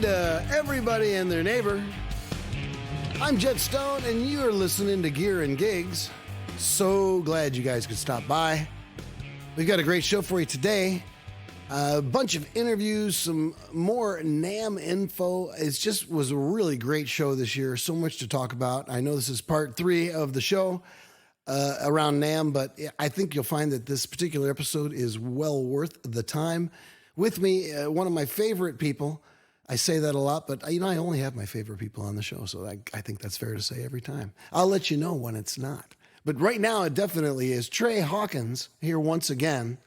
to everybody and their neighbor. I'm Jet Stone, and you're listening to Gear and Gigs. So glad you guys could stop by. We've got a great show for you today. A bunch of interviews, some more NAMM info. It was a really great show this year. So much to talk about. I know this is part 3 of the show around NAMM, but I think you'll find that this particular episode is well worth the time. With me, one of my favorite people. I say that a lot, but I only have my favorite people on the show, so I think that's fair to say every time. I'll let you know when it's not. But right now, it definitely is. Trey Hawkins here once again,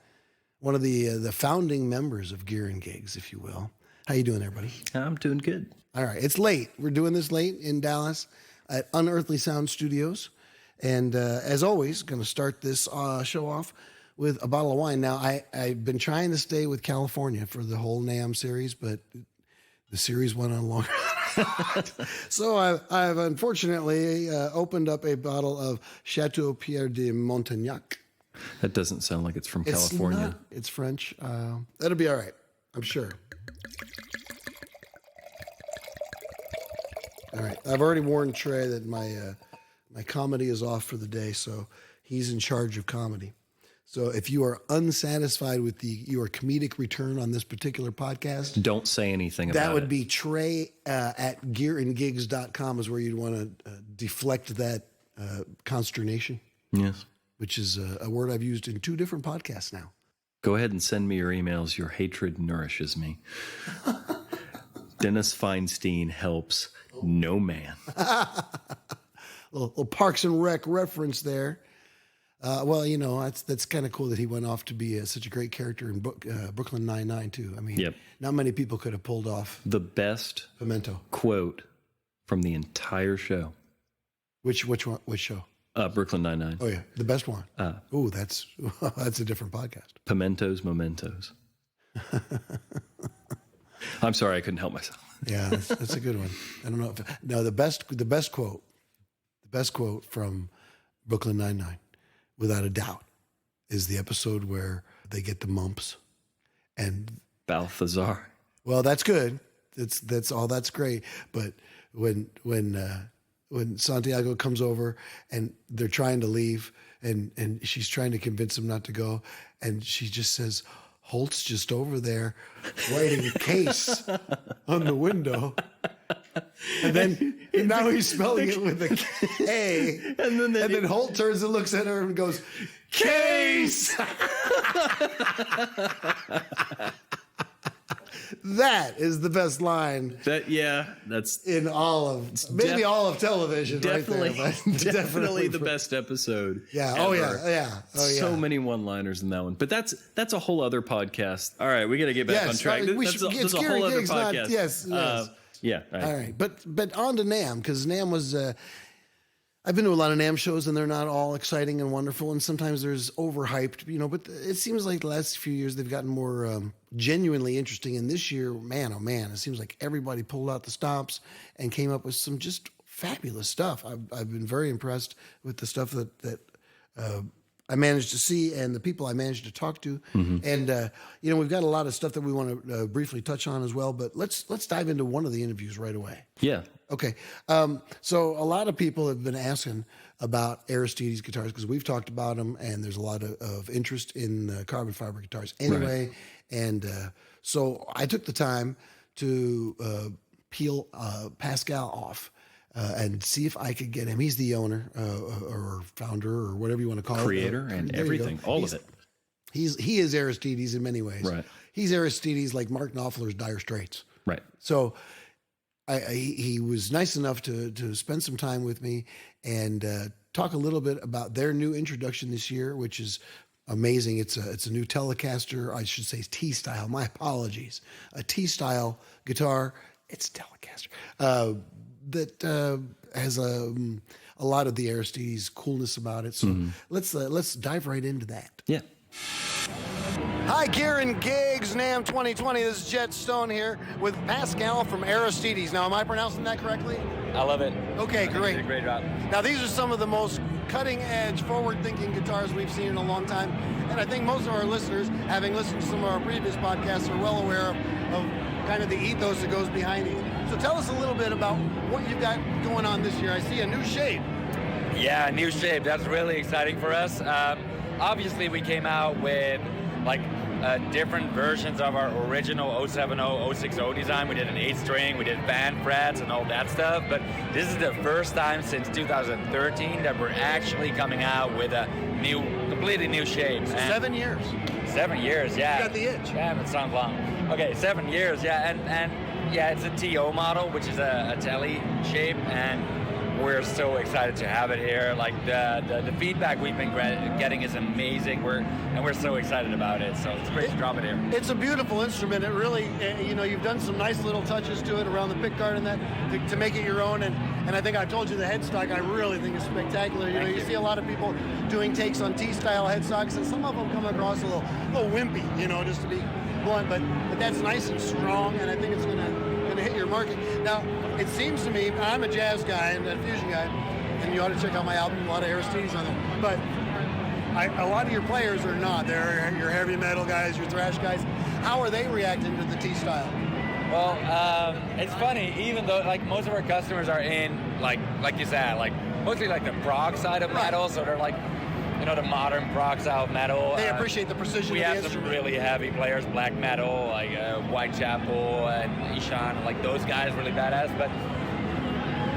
one of the founding members of Gear and Gigs, if you will. How you doing, everybody? I'm doing good. All right, it's late. We're doing this late in Dallas at Unearthly Sound Studios, and as always, going to start this show off with a bottle of wine. Now, I've been trying to stay with California for the whole NAMM series, but the series went on longer. So I've unfortunately opened up a bottle of Chateau Pierre de Montagnac. That doesn't sound like it's from California. It's French. That'll be all right, I'm sure. All right. I've already warned Trey that my comedy is off for the day, so he's in charge of comedy. So if you are unsatisfied with your comedic return on this particular podcast, don't say anything about it. That would be Trey at gearandgigs.com is where you'd want to deflect that consternation. Yes. Which is a word I've used in 2 different podcasts now. Go ahead and send me your emails. Your hatred nourishes me. Dennis Feinstein helps no man. little Parks and Rec reference there. Well, that's kind of cool that he went off to be such a great character in Brooklyn Nine-Nine, too. I mean, Not many people could have pulled off the best Pimento quote from the entire show. Which one? Which show? Brooklyn Nine-Nine. Oh, yeah. The best one. That's a different podcast. Pimentos, mementos. I'm sorry, I couldn't help myself. Yeah, that's a good one. I don't know. The best quote from Brooklyn Nine-Nine, without a doubt, is the episode where they get the mumps and Balthazar. Well, that's good. That's great. But when Santiago comes over and they're trying to leave and she's trying to convince him not to go, and she just says, Holt's just over there writing a case on the window. And now he's spelling it with a K. And then Holt turns and looks at her and goes, case! That is the best line. That's in all of television. Definitely, right there, definitely the best episode. Yeah. Ever. So many one-liners in that one. But that's a whole other podcast. All right, we got to get back on track. That's a whole other podcast. Yes. Yeah. All right. But on to NAMM, because NAMM was. I've been to a lot of NAMM shows, and they're not all exciting and wonderful, and sometimes there's overhyped, but it seems like the last few years they've gotten more genuinely interesting. And this year, man, oh man, it seems like everybody pulled out the stops and came up with some just fabulous stuff. I've been very impressed with the stuff that I managed to see and the people I managed to talk to. Mm-hmm. And, we've got a lot of stuff that we want to briefly touch on as well, but let's dive into one of the interviews right away. Yeah. Okay. So a lot of people have been asking about Aristides guitars because we've talked about them, and there's a lot of interest in carbon fiber guitars anyway. Right. And so I took the time to peel Pascal off and see if I could get him. He's the owner or founder or whatever you want to call it. Creator and everything, all of it. He is Aristides in many ways. Right. He's Aristides like Mark Knopfler's Dire Straits. Right. So he was nice enough to spend some time with me and talk a little bit about their new introduction this year, which is amazing. It's a new Telecaster. I should say T-style. My apologies. A T-style guitar. It's Telecaster. That has a lot of the Aristides coolness about it. So let's dive right into that. Yeah. Hi, Gear and Gigs, NAMM 2020. This is Jet Stone here with Pascal from Aristides. Now, am I pronouncing that correctly? I love it. Okay, great. Did a great job. Now, these are some of the most cutting-edge, forward-thinking guitars we've seen in a long time, and I think most of our listeners, having listened to some of our previous podcasts, are well aware of kind of the ethos that goes behind it. So tell us a little bit about what you've got going on this year. I see a new shape. Yeah, new shape. That's really exciting for us. Obviously, we came out with like different versions of our original 070, 060 design. We did an 8-string, we did fan frets and all that stuff, but this is the first time since 2013 that we're actually coming out with a new, completely new shape. So 7 years. 7 years, yeah. You got the itch. Yeah, it sounds long. Okay, 7 years, yeah, and yeah, it's a TO model, which is a telly shape, and we're so excited to have it here. Like the feedback we've been getting is amazing. We're so excited about it. So it's great to drop it here. It's a beautiful instrument. It really, you've done some nice little touches to it around the pickguard and that to make it your own. And I think I told you the headstock I really think is spectacular. You see a lot of people doing takes on T-style headstocks, and some of them come across a little wimpy, just to be blunt. But that's nice and strong, and I think it's gonna hit your market. Now, it seems to me, I'm a jazz guy and a fusion guy, and you ought to check out my album, a lot of Aristides on there, but a lot of your players are not. They're your heavy metal guys, your thrash guys. How are they reacting to the T-style? Well, it's funny, even though like most of our customers are in, like you said, like mostly like the prog side of metal, so they're like, the modern prog style metal. They appreciate the precision of the instrument. We have some really heavy players, black metal, like Whitechapel and Ishan, like those guys really badass, but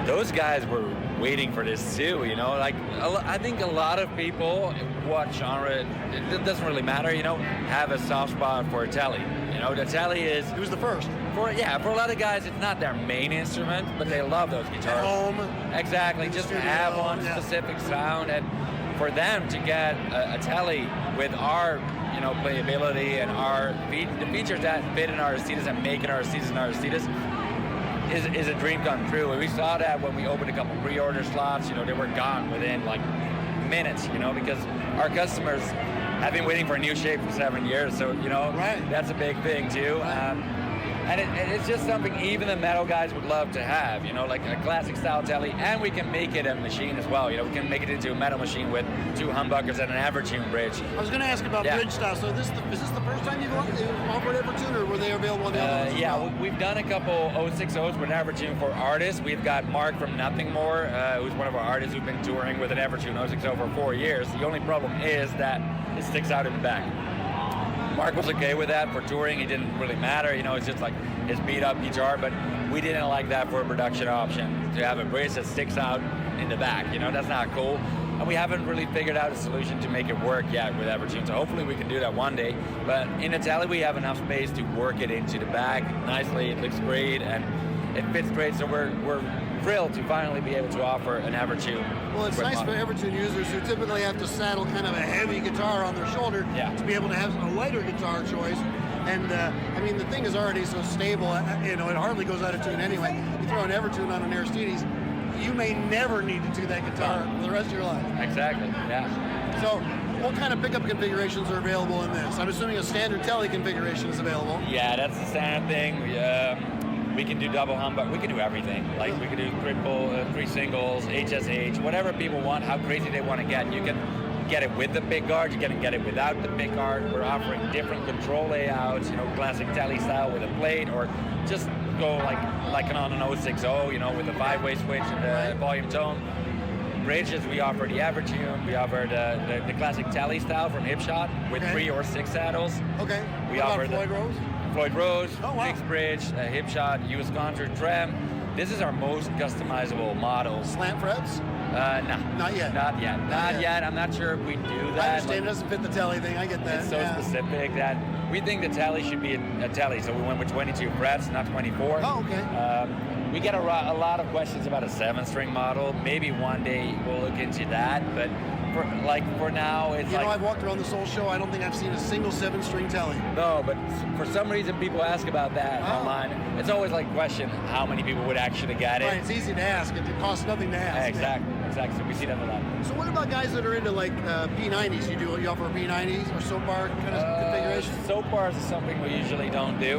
those guys were waiting for this too, like I think a lot of people, what genre, it doesn't really matter, have a soft spot for a telly. The telly is... It was the first. For a lot of guys, it's not their main instrument, but they love those guitars. At home. Exactly, just to have one specific sound, and for them to get a telly with our, playability and the features that fit in our Aristides and make it our Aristides and our Aristides is a dream come true. And we saw that when we opened a couple pre-order slots, they were gone within like minutes, because our customers have been waiting for a new shape for 7 years. So, that's a big thing too. And it's just something even the metal guys would love to have, like a classic style telly, and we can make it a machine as well. We can make it into a metal machine with 2 humbuckers and an Evertune bridge. I was going to ask about bridge style. So is this the first time you've offered Evertune, or were they available on the other ones? Yeah, we've done a couple 060s with an Evertune for artists. We've got Mark from Nothing More, who's one of our artists who's been touring with an Evertune 060 for 4 years. The only problem is that it sticks out in the back. Mark was okay with that for touring. It didn't really matter, it's just like his beat up guitar, but we didn't like that for a production option, to have a bridge that sticks out in the back, that's not cool. And we haven't really figured out a solution to make it work yet with Evertune, so hopefully we can do that one day. But in the telly, we have enough space to work it into the back nicely. It looks great, and it fits great, so we're thrilled to finally be able to offer an Evertune. Well, it's nice for Evertune users who typically have to saddle kind of a heavy guitar on their shoulder to be able to have a lighter guitar choice. And the thing is already so stable, it hardly goes out of tune anyway. You throw an Evertune on an Aristides, you may never need to do that guitar for the rest of your life. Exactly, yeah. So, what kind of pickup configurations are available in this? I'm assuming a standard telly configuration is available. Yeah, that's the standard thing. We can do double humbucker. We can do everything. Like we can do triple, 3 singles, HSH, whatever people want, how crazy they want to get. You can get it with the pickguard. You can get it without the pickguard. We're offering different control layouts. Classic telly style with a plate, or just go like on an 060. With a 5-way switch and the volume tone. Bridges, we offer the Evertune. We offer the classic telly style from Hipshot with 3 or 6 saddles. Okay. We offer Floyd Rose? Floyd Rose, fixed bridge, Hipshot, US Contour trem. This is our most customizable model. Slant frets? No. Not yet. Not yet. I'm not sure if we do that. I understand it doesn't fit the telly thing. I get that. It's so specific that we think the telly should be a telly, so we went with 22 frets, not 24. Oh, okay. We get a lot of questions about a 7-string model. Maybe one day we'll look into that, but for now, it's I've walked around this whole show. I don't think I've seen a single 7-string telly. No, but for some reason, people ask about that online. It's always like a question how many people would actually get it. Right, it's easy to ask. It costs nothing to ask. Exactly. So we see that a lot. So what about guys that are into like P90s? You offer P90s or soap bar kind of configuration? Soap bars is something we usually don't do.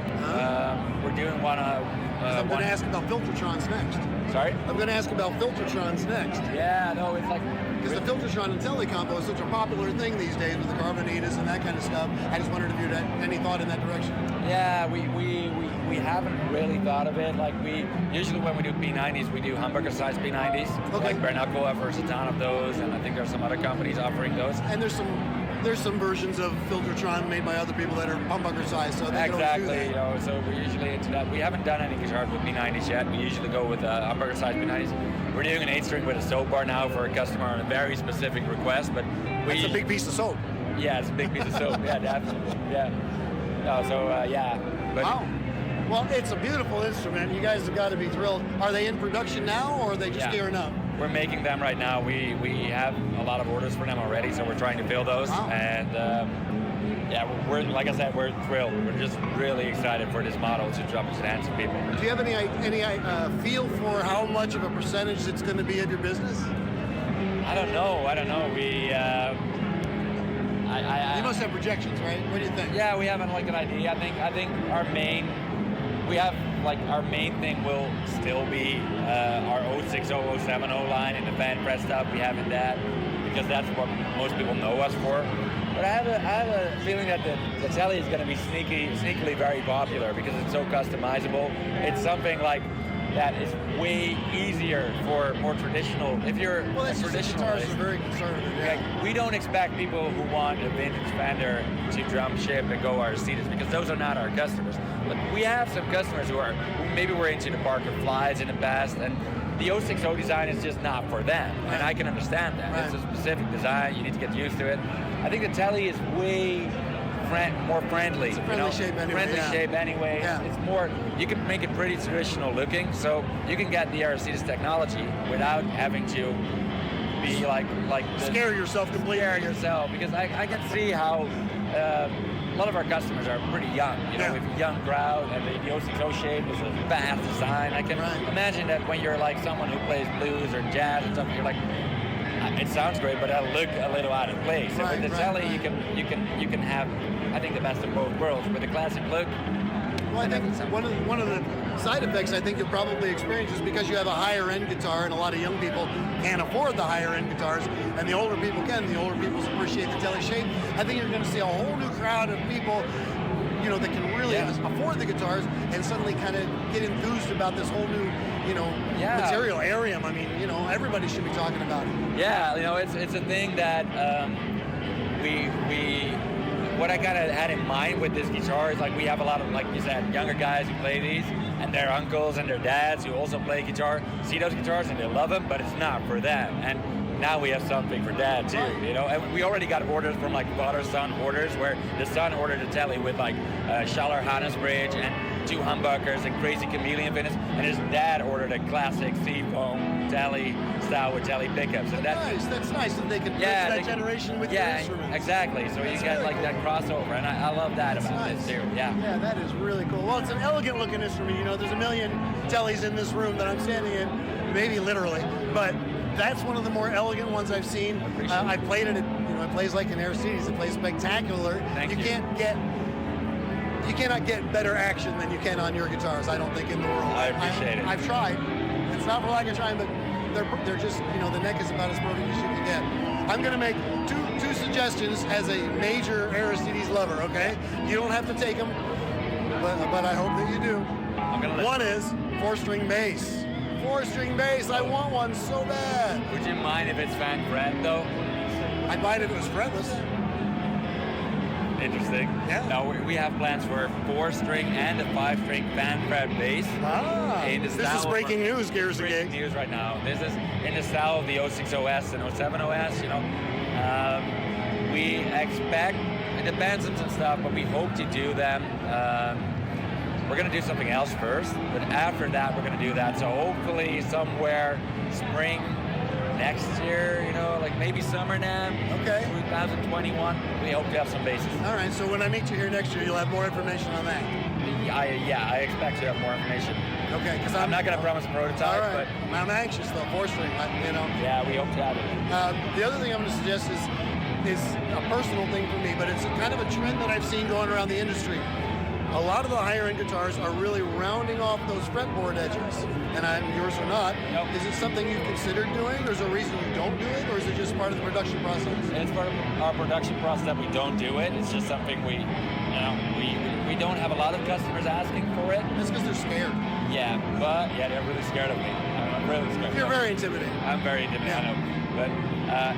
We're doing one. I'm going to ask about Filtertrons next. Sorry? I'm going to ask about Filtertrons next. Yeah, no, it's like... Because the Filtertron and Tele combo is such a popular thing these days with the Carbonitas and that kind of stuff. I just wondered if you had any thought in that direction. Yeah, we haven't really thought of it. Like, we usually when we do P90s, we do hamburger-sized P90s. Okay. Like Bernacle offers a ton of those, and I think there's some other companies offering those. And there's some versions of Filtertron made by other people that are humbucker sized, so they can always do that. You know, so we're usually into that. We haven't done any guitars with P90s yet. We usually go with hamburger sized P90s. We're doing an 8-string with a soap bar now for a customer on a very specific request, but it's a big piece of soap. Yeah, it's a big piece of soap. Yeah, definitely. Yeah. No, so yeah. But, wow. Well, it's a beautiful instrument. You guys have got to be thrilled. Are they in production now, or are they just gearing up? We're making them right now. We have a lot of orders for them already, so we're trying to fill those. Wow. And yeah, we're like I said, we're thrilled. We're just really excited for this model to drop into the hands of people. Do you have any feel for how much of a percentage it's going to be of your business? I don't know. We you must have projections, right? What do you think? Yeah, we have an idea. I think our main thing will still be our 060, 070 line and the fan press stuff we have in that, because that's what most people know us for. But I have a feeling that the Tele is going to be sneakily very popular because it's so customizable. It's something like that is way easier for more traditional. If you're a traditional, guitars are very conservative. Yeah. Like, we don't expect people who want a vintage Fender to drum ship and go Aristides, because those are not our customers. But we have some customers who maybe were into the Parker Flies in the past, and the 060 design is just not for them, and I can understand that. Right. It's a specific design. You need to get used to it. I think the Tele is way more friendly. It's a friendly shape anyway. Yeah. It's more, you can make it pretty traditional looking, so you can get the Aristides technology without having to be like scare yourself completely. Scare yourself, because I can see how a lot of our customers are pretty young. You know, with a young crowd, and the 060 shape is a fast design. I can imagine that when you're like someone who plays blues or jazz and stuff, you're like, it sounds great, but it'll look a little out of place. And with the Tele, you can have, I think, the best of both worlds with the classic look. Well, I think one of the side effects I think you'll probably experience is because you have a higher end guitar, and a lot of young people can't afford the higher end guitars, and the older people can. The older people appreciate the Tele shape. I think you're going to see a whole new crowd of people, you know, that can really afford the guitars and suddenly kind of get enthused about this whole new, you know, material, Arium. I mean, you know, everybody should be talking about it. Yeah, you know, it's a thing that what I kind of had in mind with this guitar is, like, we have a lot of, like you said, younger guys who play these, and their uncles and their dads who also play guitar see those guitars and they love them, but it's not for them. And now we have something for dad too, you know. And we already got orders from like father-son orders, where the son ordered a Tele with like Schaller Hannes bridge and 2 humbuckers and crazy chameleon finish, and his dad ordered a classic Seafoam Tele style with Tele pickups. And that's nice that they can bridge that generation with their instruments. Exactly. So you get like that crossover, and I love that about this too. Yeah, that is really cool. Well, it's an elegant looking instrument. You know, there's a million Teles in this room that I'm standing in, maybe literally, but that's one of the more elegant ones I've seen. I played it. It plays like an Aristides. It plays spectacular. Thank you. You cannot get better action than you can on your guitars, I don't think, in the world. I appreciate it. I've tried. It's not for lack of trying, but they're just, you know, the neck is about as perfect as you can get. I'm going to make two suggestions as a major Aristides lover, okay? You don't have to take them, but I hope that you do. One is 4-string bass. 4-string bass, I want one so bad. Would you mind if it's fan fret though? I'd mind if it was fretless. Interesting. Yeah. No, we have plans for a 4-string and a 5-string fan fret bass. This is breaking news, Gears and Gigs. Breaking news right now. This is in the style of the 060S and 070S. You know, we expect, it depends on some stuff, but we hope to do them. We're going to do something else first, but after that, we're going to do that. So hopefully somewhere spring next year, you know, like maybe summer NAMM. Okay. 2021, we hope to have some bases. All right, so when I meet you here next year, you'll have more information on that. I expect to have more information. Okay, because I'm not going to promise a prototype, but I'm anxious though. 4-string, you know. Yeah, we hope to have it. The other thing I'm going to suggest is a personal thing for me, but it's kind of a trend that I've seen going around the industry. a lot of the higher end guitars are really rounding off those fretboard edges, and yours are not. Nope. Is it something you've considered doing? Or is there a reason you don't do it, or is it just part of the production process? It's part of our production process that we don't do it. It's just something we don't have a lot of customers asking for it. It's because they're scared. Yeah, they're really scared of me. I'm really scared. You're very intimidating. I'm very intimidating. Yeah. I know. But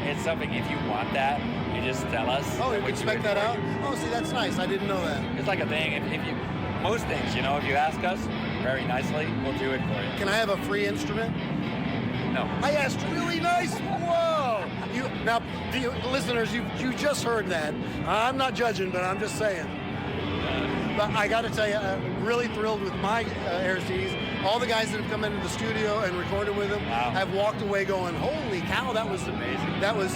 it's something, if you want that, you just tell us. Oh, you can spec that out? Oh, see, that's nice. I didn't know that. It's like a thing. If you, most things, if you ask us very nicely, we'll do it for you. Can I have a free instrument? No. I asked really nice. Whoa! Now, listeners, you just heard that. I'm not judging, but I'm just saying. But I got to tell you, I'm really thrilled with my Aristides. All the guys that have come into the studio and recorded with him have walked away going, "Holy cow, that was amazing! That was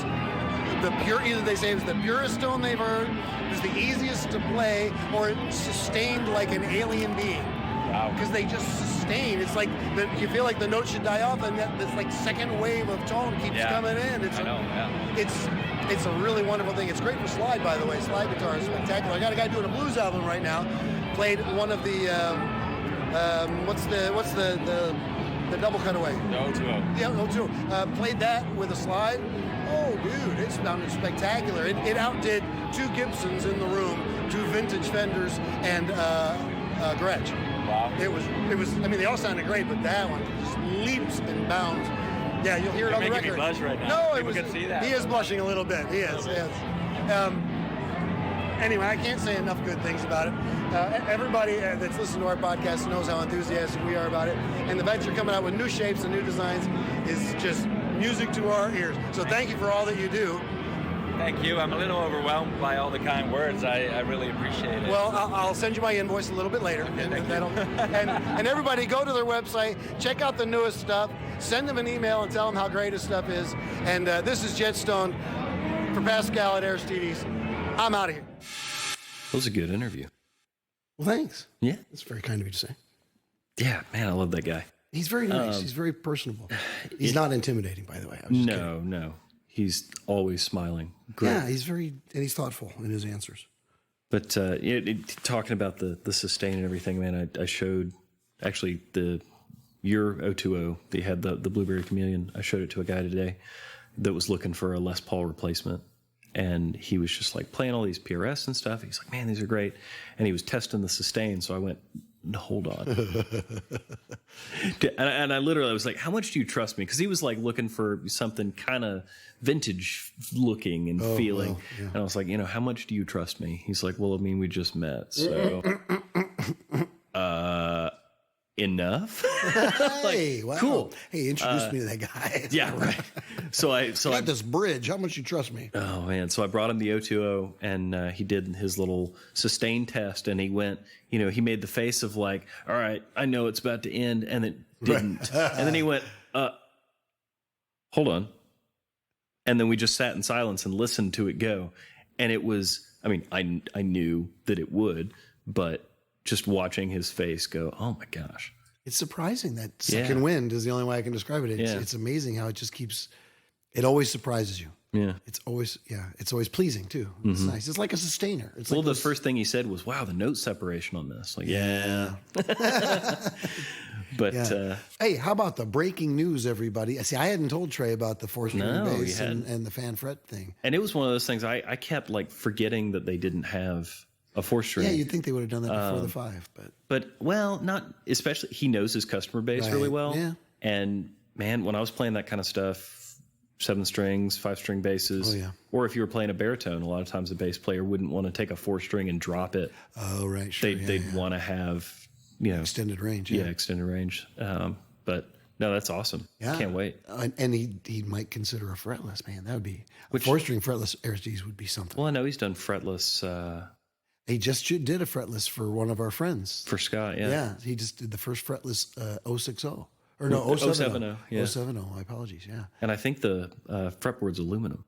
the pure." Either they say it was the purest tone they've heard, it was the easiest to play, or it sustained like an alien being. Wow! Because they just sustain. It's like you feel like the note should die off, and this like second wave of tone keeps coming in. It's a really wonderful thing. It's great for slide, by the way. Slide guitar is spectacular. I got a guy doing a blues album right now. Played one of the what's the double cutaway? The 020. Yeah, 020. Played that with a slide. Oh, dude, it sounded spectacular. It outdid two Gibsons in the room, two vintage Fenders, and Gretsch. Wow. It was. I mean, they all sounded great, but that one just leaps and bounds. Yeah, you'll hear it on the record. You're making me blush right now. No, People can see that. He is blushing a little bit. He is. Yes. Anyway, I can't say enough good things about it. Everybody that's listened to our podcast knows how enthusiastic we are about it, and the fact you're coming out with new shapes and new designs is just music to our ears. So thank you for all that you do. Thank you. I'm a little overwhelmed by all the kind words. I really appreciate it. Well, I'll send you my invoice a little bit later. Okay, and everybody go to their website, check out the newest stuff, send them an email and tell them how great his stuff is. And this is Jet Stone for Pascal at Aristides. I'm out of here. That was a good interview. Well, thanks. Yeah. That's very kind of you to say. Yeah, man, I love that guy. He's very nice. He's very personable. He's not intimidating, by the way. No. He's always smiling. Great. Yeah, he's thoughtful in his answers. But talking about the sustain and everything, man, I showed actually your 020. They had the Blueberry Chameleon. I showed it to a guy today that was looking for a Les Paul replacement. And he was just like playing all these PRS and stuff. He's like, man, these are great. And he was testing the sustain. So I went, no, hold on. and I literally was like, how much do you trust me? Because he was like looking for something kind of vintage looking and feeling. Well, yeah. And I was like, how much do you trust me? He's like, well, I mean, we just met. So enough. Hey, wow. Cool. Hey, introduce me to that guy. Yeah, right. So I got this bridge. How much you trust me? Oh man. So I brought him the 020 and he did his little sustain test and he went, he made the face of like, all right, I know it's about to end, and it didn't. And then he went, hold on. And then we just sat in silence and listened to it go. And it was, I mean, I knew that it would, but just watching his face go, oh my gosh. It's surprising that second wind is the only way I can describe it. It's amazing how it just keeps, it always surprises you. Yeah. It's always pleasing too. It's nice. It's like a sustainer. It's like the first thing he said was, wow, the note separation on this. Like, yeah. But, hey, how about the breaking news, everybody? See, I hadn't told Trey about the four-string bass and the fan fret thing. And it was one of those things I kept like forgetting that they didn't have a 4-string. Yeah, you'd think they would have done that before the 5, but well, not especially. He knows his customer base really well. Yeah. And man, when I was playing that kind of stuff, 7 strings, 5-string basses, or if you were playing a baritone, a lot of times a bass player wouldn't want to take a 4-string and drop it. Oh, right, sure. They'd want to have extended range. Yeah, extended range. But no, that's awesome. Yeah, can't wait. And he might consider a fretless, man. That would be a 4-string fretless Aristides would be something. Well, I know he's done fretless. He just did a fretless for one of our friends. For Scott, yeah. Yeah, he just did the first fretless 060. Or no, 070. Yeah. 070, my apologies, yeah. And I think the fretboard's aluminum.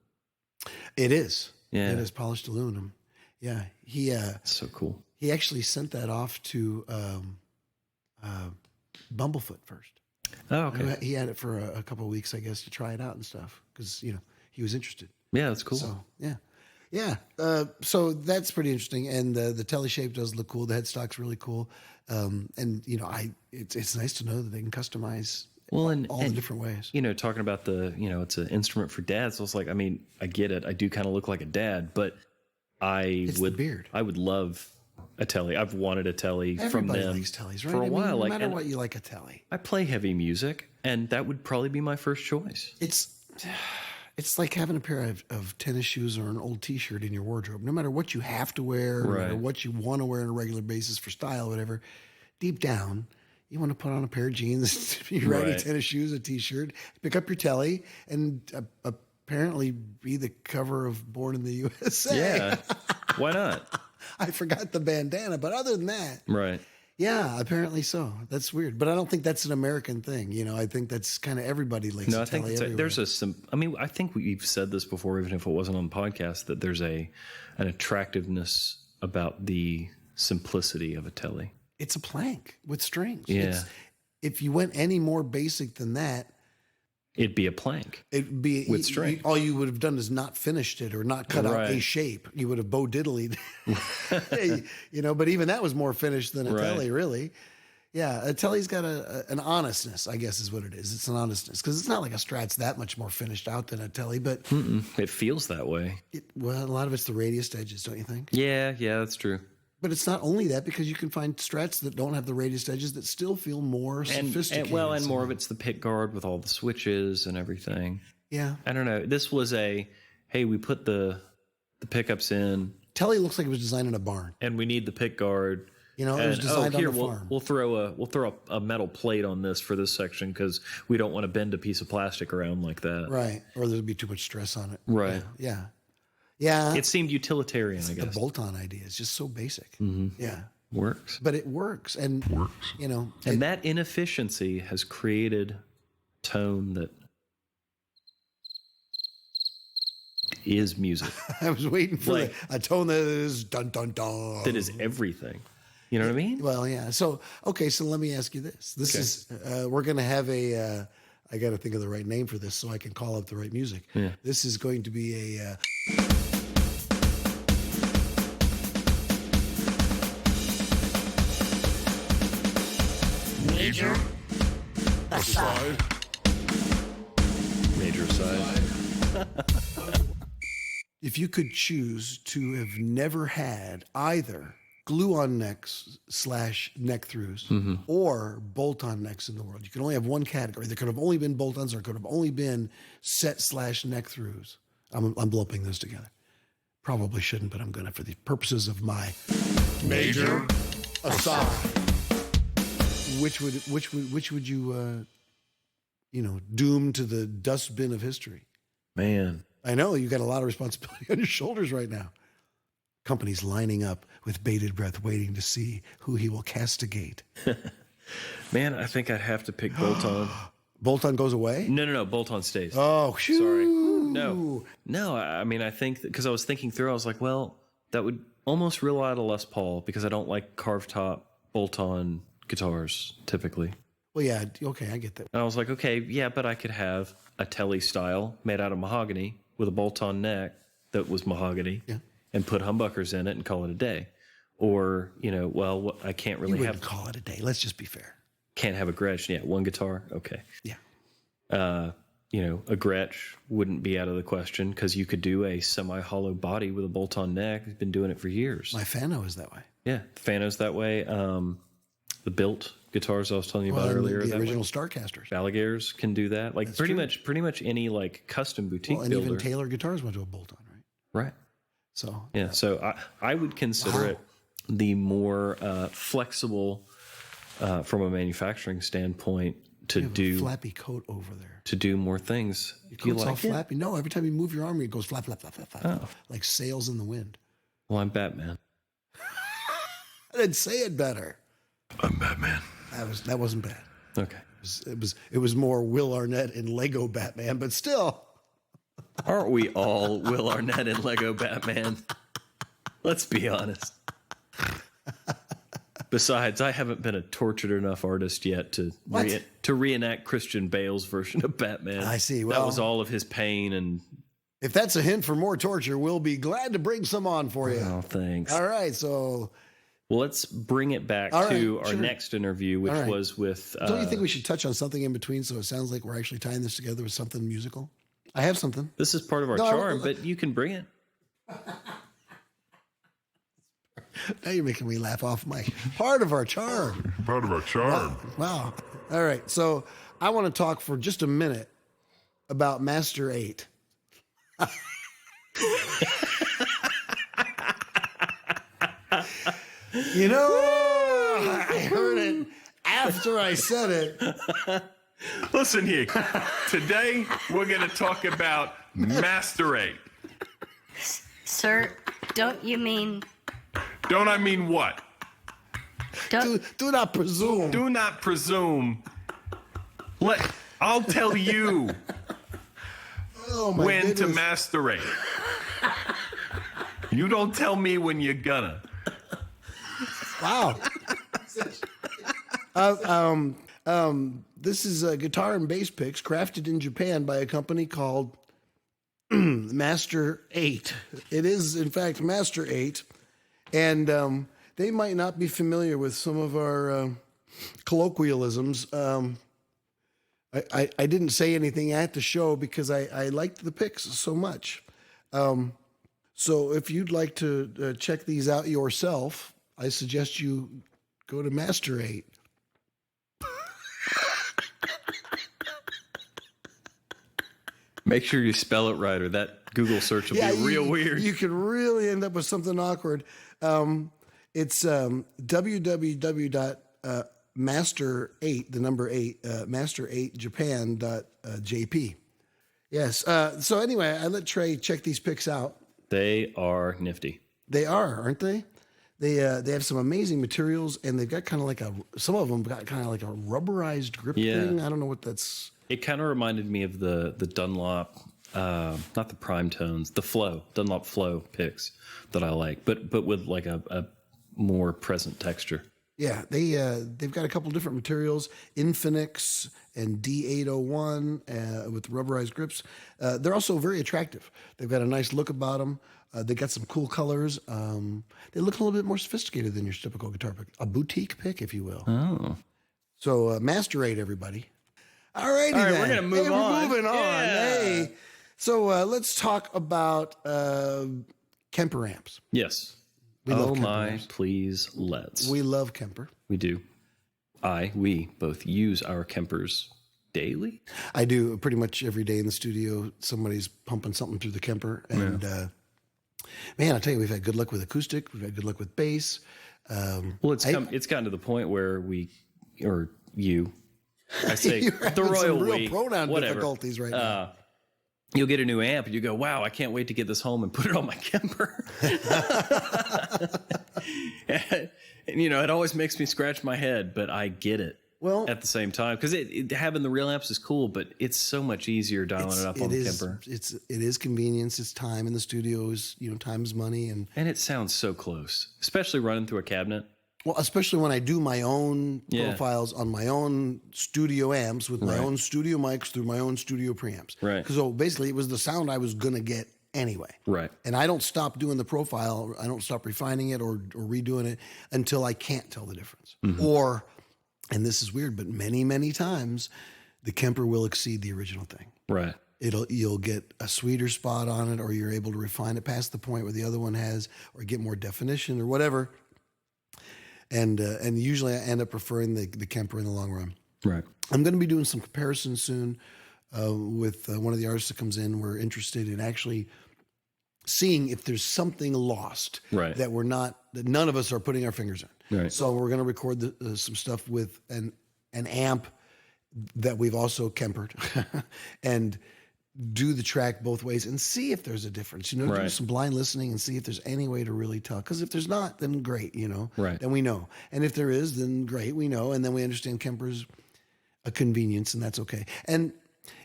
It is. Yeah. It is polished aluminum. Yeah. It's so cool. He actually sent that off to Bumblefoot first. Oh, okay. He had it for a couple of weeks, I guess, to try it out and stuff because, he was interested. Yeah, that's cool. So, yeah. Yeah. So that's pretty interesting. And the telly shape does look cool. The headstock's really cool. And you know, it's nice to know that they can customize all the different ways. You know, talking about it's an instrument for dads. So it's like, I mean, I get it. I do kind of look like a dad, but It's the beard. I would love a telly. I've wanted a telly from Everybody them likes tellies, right? for a while. No matter what, you like a telly. I play heavy music, and that would probably be my first choice. It's like having a pair of tennis shoes or an old T-shirt in your wardrobe. No matter what you have to wear, no matter what you want to wear on a regular basis for style, whatever, deep down, you want to put on a pair of jeans, you're riding tennis shoes, a T-shirt, pick up your telly, and apparently be the cover of Born in the USA. Yeah, why not? I forgot the bandana, but other than that, right. Yeah, apparently so. That's weird, but I don't think that's an American thing. You know, I think that's kind of everybody likes. No, I think I think we've said this before, even if it wasn't on the podcast, that there's an attractiveness about the simplicity of a telly. It's a plank with strings. Yeah. If you went any more basic than that, it'd be a plank. It'd be with string. All you would have done is not finished it or not cut out a shape. You would have Bo Diddley'd, you know. But even that was more finished than a telly, really. Yeah, a telly's got an honestness, I guess, is what it is. It's an honestness because it's not like a Strat's that much more finished out than a telly, but it feels that way. Well, a lot of it's the radius edges, don't you think? Yeah, that's true. But it's not only that, because you can find Strats that don't have the radius edges that still feel more sophisticated. And more of it's the pick guard with all the switches and everything. Yeah. I don't know. This was we put the pickups in. Telly looks like it was designed in a barn. And we need the pick guard. You know, it was designed on the farm. We'll throw a metal plate on this for this section because we don't want to bend a piece of plastic around like that. Right. Or there'd be too much stress on it. Right. Yeah. It seemed utilitarian, I guess. The bolt-on idea is just so basic. Mm-hmm. Yeah. Works. But it works. And, you know. And that inefficiency has created tone that is music. I was waiting for a tone that is dun, dun, dun. That is everything. You know what I mean? Well, yeah. So, okay. So let me ask you this. This is, we're going to have I got to think of the right name for this so I can call up the right music. Yeah. This is going to be a... Major aside. Major aside. If you could choose to have never had either glue-on necks / neck throughs or bolt-on necks in the world, you could only have one category. There could have only been bolt-ons or could have only been set / neck throughs. I'm lumping those together. Probably shouldn't, but I'm going to for the purposes of my Major aside. Which would you doom to the dustbin of history? Man. I know you got a lot of responsibility on your shoulders right now. Companies lining up with bated breath, waiting to see who he will castigate. Man, I think I'd have to pick bolt-on. Bolt-on goes away? No. Bolt-on stays. Oh, shoo. Sorry. No. I mean, I think because I was thinking through, I was like, well, that would almost rule out a Les Paul because I don't like carved top bolt-on guitars typically. Well, yeah. Okay, I get that. And I was like, okay, yeah, but I could have a telly style made out of mahogany with a bolt-on neck that was mahogany. Yeah. And put humbuckers in it and call it a day. Or, I can't really call it a day. Let's just be fair. Can't have a Gretsch. Yeah, one guitar. Okay. Yeah. A Gretsch wouldn't be out of the question because you could do a semi-hollow body with a bolt-on neck. We've been doing it for years. My Fano is that way. Yeah, the Fano's that way. The built guitars I was telling you about earlier. The original Starcasters. Alligators can do that. Like That's pretty much any like custom boutique and builder. Even Taylor guitars went to a bolt-on, right? Right. So yeah, so I would consider it the more flexible from a manufacturing standpoint to do a flappy coat over there to do more things. Your coat's all flappy. No, every time you move your arm, it goes flap, flap, flap, flap, flap, like sails in the wind. Well, I'm Batman. I didn't say it better. I'm Batman. That wasn't bad. Okay. It was more Will Arnett in Lego Batman, but still. Aren't we all Will Arnett and Lego Batman? Let's be honest. Besides, I haven't been a tortured enough artist yet to reenact Christian Bale's version of Batman. I see. Well, that was all of his pain and If that's a hint for more torture, we'll be glad to bring some on for you. Oh, thanks. All right, so Well, let's bring it back All to right, our sure. next interview, which All right. was with. don't you think we should touch on something in between so it sounds like we're actually tying this together with something musical? I have something. This is part of our No, charm, but you can bring it. Now you're making me laugh off mic. Part of our charm. Part of our charm. Wow. All right, so I want to talk for just a minute about Master 8. You know, I heard it after I said it. Listen here. Today, we're going to talk about Master 8. Sir, don't you mean... Don't I mean what? Do not presume. Do not presume. I'll tell you Oh, my when to goodness. Master 8. You don't tell me when you're gonna. Wow. This is guitar and bass picks crafted in Japan by a company called Master 8. It is, in fact, Master 8. And they might not be familiar with some of our colloquialisms. I didn't say anything at the show because I liked the picks so much. So if you'd like to check these out yourself, I suggest you go to Master 8. Make sure you spell it right, or that Google search will be real weird. You could really end up with something awkward. It's www.master8, the number 8, master8japan.jp. Yes. So anyway, I let Trey check these picks out. They are nifty. They are, aren't they? They have some amazing materials, and they've got kind of like some of them got kind of like a rubberized grip thing. I don't know what that's. It kind of reminded me of the Dunlop, not the Prime Tones, the Dunlop Flow picks that I like, but with like a more present texture. Yeah, they've got a couple different materials, Infinix and D801 with rubberized grips. They're also very attractive. They've got a nice look about them. They got some cool colors. They look a little bit more sophisticated than your typical guitar pick, a boutique pick, if you will. Oh, So Master 8, everybody. All righty All right, then. we're gonna move on. We're moving on. Yeah. Hey, so let's talk about Kemper amps. yes. We love Oh Kemper my, amps. please, let's. We love Kemper. We do. We both use our Kempers daily. I do pretty much every day in the studio. Somebody's pumping something through the Kemper, and man, I tell you, we've had good luck with acoustic. We've had good luck with bass. Well, it's gotten to the point where you. I say You're the having royal some real we, pronoun whatever. difficulties right now. You'll get a new amp and you go, wow, I can't wait to get this home and put it on my Kemper. and, it always makes me scratch my head, but I get it. Well, at the same time, because having the real amps is cool, but it's so much easier dialing it up on the Kemper. It is convenience. It's time in the studio. Is time is money, and it sounds so close, especially running through a cabinet. Well, especially when I do my own profiles on my own studio amps with my own studio mics through my own studio preamps. Right. Because basically it was the sound I was going to get anyway. Right. And I don't stop doing the profile. I don't stop refining it or redoing it until I can't tell the difference. Mm-hmm. Or, and this is weird, but many, many times the Kemper will exceed the original thing. Right. You'll get a sweeter spot on it, or you're able to refine it past the point where the other one has, or get more definition or whatever. And usually I end up preferring the Kemper in the long run. Right. I'm going to be doing some comparisons soon with one of the artists that comes in. We're interested in actually seeing if there's something lost that that none of us are putting our fingers in. Right. So we're going to record some stuff with an amp that we've also Kempered and do the track both ways and see if there's a difference, do some blind listening and see if there's any way to really tell. Because if there's not, then great, then we know. And if there is, then great, we know. And then we understand Kemper's a convenience, and that's okay. And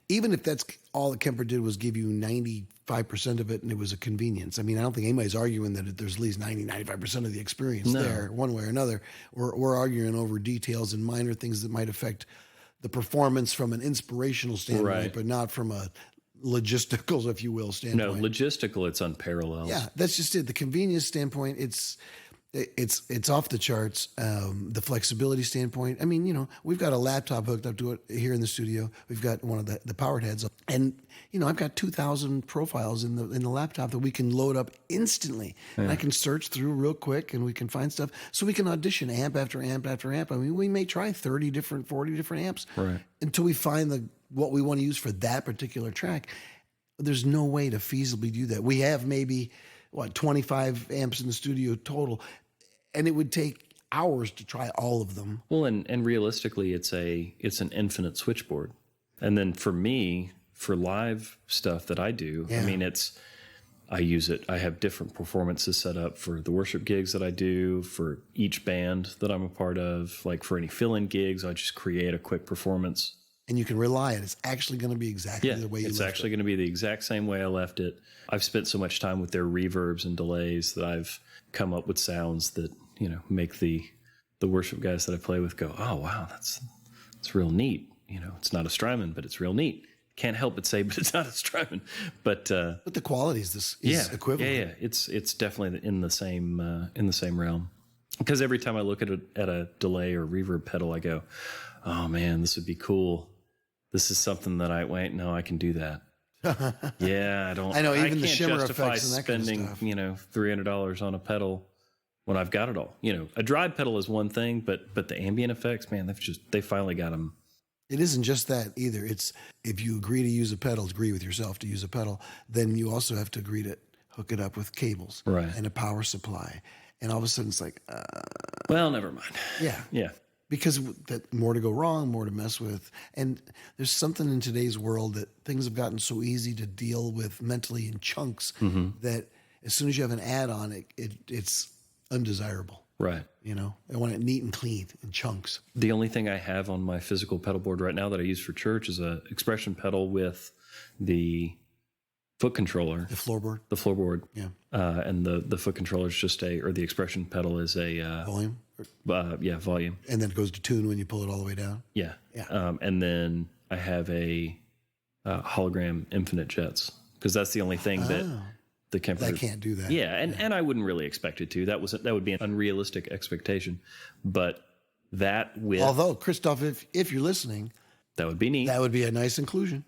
even if that's all that Kemper did was give you 95% of it and it was a convenience. I mean, I don't think anybody's arguing that there's at least 95% of the experience there one way or another. We're arguing over details and minor things that might affect the performance from an inspirational standpoint, but not from a logistical, if you will, No, standpoint. logistical, it's unparalleled. Yeah, that's just it. The convenience standpoint, it's off the charts. The flexibility standpoint. I mean, we've got a laptop hooked up to it here in the studio. We've got one of the powered heads, and I've got 2,000 profiles in the laptop that we can load up instantly, and I can search through real quick, and we can find stuff. So we can audition amp after amp after amp. I mean, we may try 40 different amps, Right. until we find what we want to use for that particular track. There's no way to feasibly do that. We have maybe 25 amps in the studio total, and it would take hours to try all of them. Well, and realistically, it's an infinite switchboard. And then for me, for live stuff that I do, I mean, I use it. I have different performances set up for the worship gigs that I do, for each band that I'm a part of. Like for any fill-in gigs, I just create a quick performance. And you can rely on it. It's actually going to be exactly the way you left it's actually going to be the exact same way I left it. I've spent so much time with their reverbs and delays that I've come up with sounds that, make the worship guys that I play with go, oh, wow, that's real neat. It's not a Strymon, but it's real neat. Can't help but say, but it's not a Strymon. But the quality is equivalent. Yeah. It's definitely in the same realm. Because every time I look at a delay or reverb pedal, I go, oh man, this would be cool. This is something that I can do that. Yeah, I don't. I know, even the can't shimmer justify effects and that kind of spending, stuff. $300 on a pedal when I've got it all. A drive pedal is one thing, but the ambient effects, man, they finally got them. It isn't just that either. It's if you agree to use a pedal, agree with yourself to use a pedal, then you also have to agree to hook it up with cables and a power supply. And all of a sudden it's like, well, never mind. Yeah. Because that more to go wrong, more to mess with. And there's something in today's world that things have gotten so easy to deal with mentally in chunks that as soon as you have an add-on, it's undesirable. Right. I want it neat and clean in chunks. The only thing I have on my physical pedal board right now that I use for church is a expression pedal with the foot controller. The floorboard. The floorboard. Yeah. And the foot controller is or the expression pedal is a volume. Volume. And then it goes to tune when you pull it all the way down. Yeah. Yeah. And then I have a hologram infinite jets because that's the only thing that the Kemper that can't do that. Yeah, and I wouldn't really expect it to. That would be an unrealistic expectation. But that with although Christoph, if you're listening, that would be neat. That would be a nice inclusion.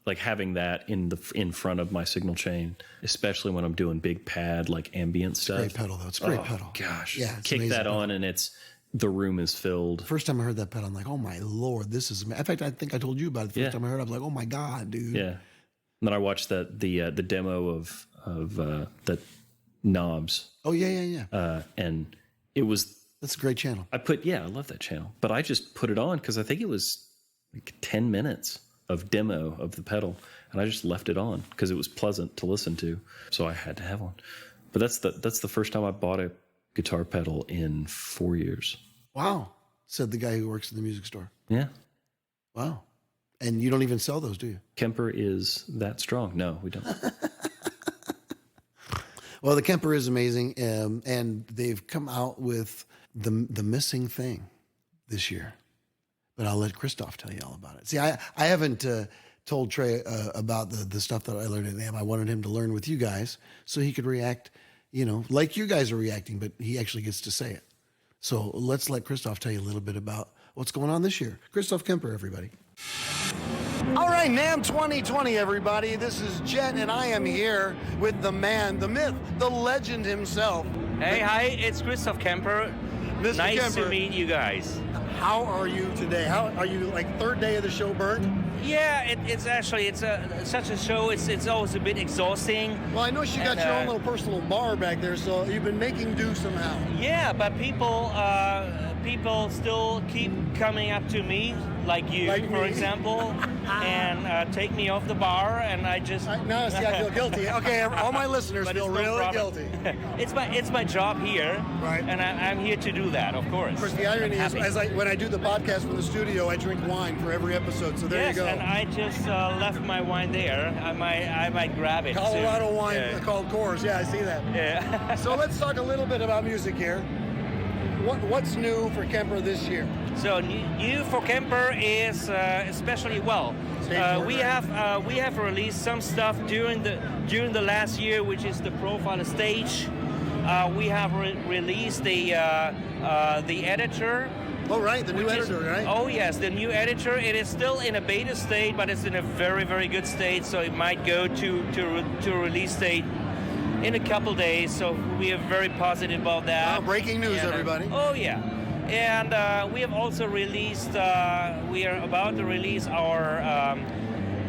Like having that in front of my signal chain, especially when I'm doing big pad like ambient stuff. Great pedal though. It's a great pedal. Gosh, yeah. Kick that on and the room is filled. First time I heard that pedal, I'm like, oh my Lord, this is. In fact, I think I told you about it the first time I heard it. I was like, oh my God, dude. Yeah. And then I watched the demo of the knobs. Oh yeah. And it was. That's a great channel. I love that channel. But I just put it on because I think it was like 10 minutes of demo of the pedal, and I just left it on because it was pleasant to listen to. So I had to have one. But that's the first time I bought a guitar pedal in 4 years. Wow, said the guy who works in the music store. Yeah. Wow. And you don't even sell those, do you? Kemper is that strong. No, we don't. Well, the Kemper is amazing, and they've come out with the missing thing this year. But I'll let Christoph tell you all about it. See, I haven't told Trey about the stuff that I learned at NAMM. I wanted him to learn with you guys so he could react, like you guys are reacting, but he actually gets to say it. So let's let Christoph tell you a little bit about what's going on this year. Christoph Kemper, everybody. All right, NAMM 2020, everybody. This is Jet, and I am here with the man, the myth, the legend himself. Hey, hi, it's Christoph Kemper. Mr. Nice Kemper. to meet you guys. How are you today? How are you? Like third day of the show, burnt? Yeah, it's such a show. It's always a bit exhausting. Well, I know you got your own little personal bar back there, so you've been making do somehow. Yeah, but people still keep coming up to me, like you, for example, and take me off the bar, and I just. Now I feel guilty. Okay, all my listeners But feel it's no really problem. guilty. It's my job here, Right. and I'm here to do that, of course. Of course, the irony is, when I do the podcast from the studio, I drink wine for every episode. So there yes, you go. And I just left my wine there. I might grab it. Colorado soon. wine called Coors. Yeah, I see that. Yeah. So let's talk a little bit about music here. What's new for Kemper this year? So new for Kemper is especially We have released some stuff during the last year, which is the Profiler stage. We have released the editor. Oh, right, the new editor, right? Oh, yes, the new editor. It is still in a beta state, but it's in a very, very good state, so it might go to release state in a couple days, so we are very positive about that. Breaking news, everybody. Oh, yeah. And we have also released, we are about to release our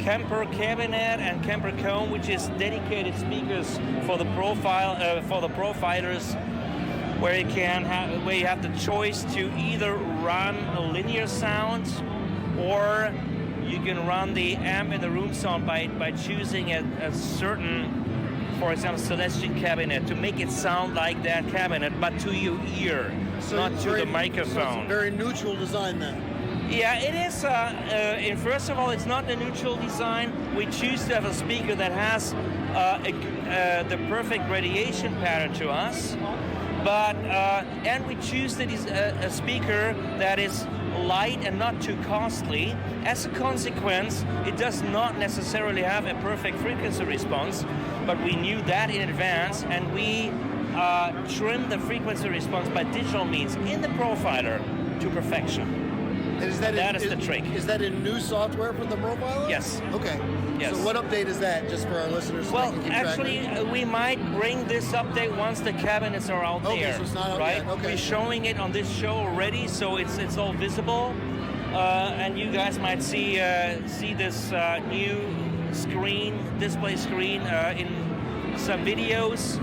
Kemper cabinet and Kemper cone, which is dedicated speakers for the profilers, where you have the choice to either run a linear sound, or you can run the amp in the room sound by choosing a certain, for example, Celestian cabinet to make it sound like that cabinet, but to your ear, not to the microphone. So it's a very neutral design then. Yeah, it is. And first of all, it's not a neutral design. We choose to have a speaker that has the perfect radiation pattern to us, but and we choose that is a speaker that is light and not too costly. As a consequence, it does not necessarily have a perfect frequency response, but we knew that in advance, and we trimmed the frequency response by digital means in the profiler to perfection. And that is the trick. Is that in new software for the profiler? Yes. Okay. Yes. So what update is that, just for our listeners? So Well, they can keep track of actually, it? we might bring this update once the cabinets are out Okay, there. so it's not out right? yet. Okay. We're showing it on this show already, so it's all visible, and you guys might see this new display screen in some videos.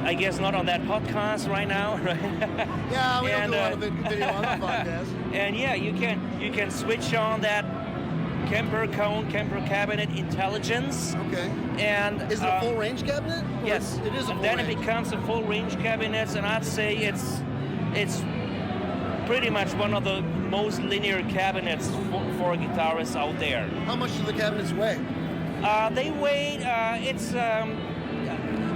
I guess not on that podcast right now, right? Yeah, we don't do a lot of video on the podcast. And yeah, you can switch on that Kemper cone, Kemper cabinet intelligence. Okay. And Is it a full range cabinet? Or yes, it is a full and then range. it becomes a full range cabinet, and I'd say it's pretty much one of the most linear cabinets for guitarists out there. How much do the cabinets weigh? They weigh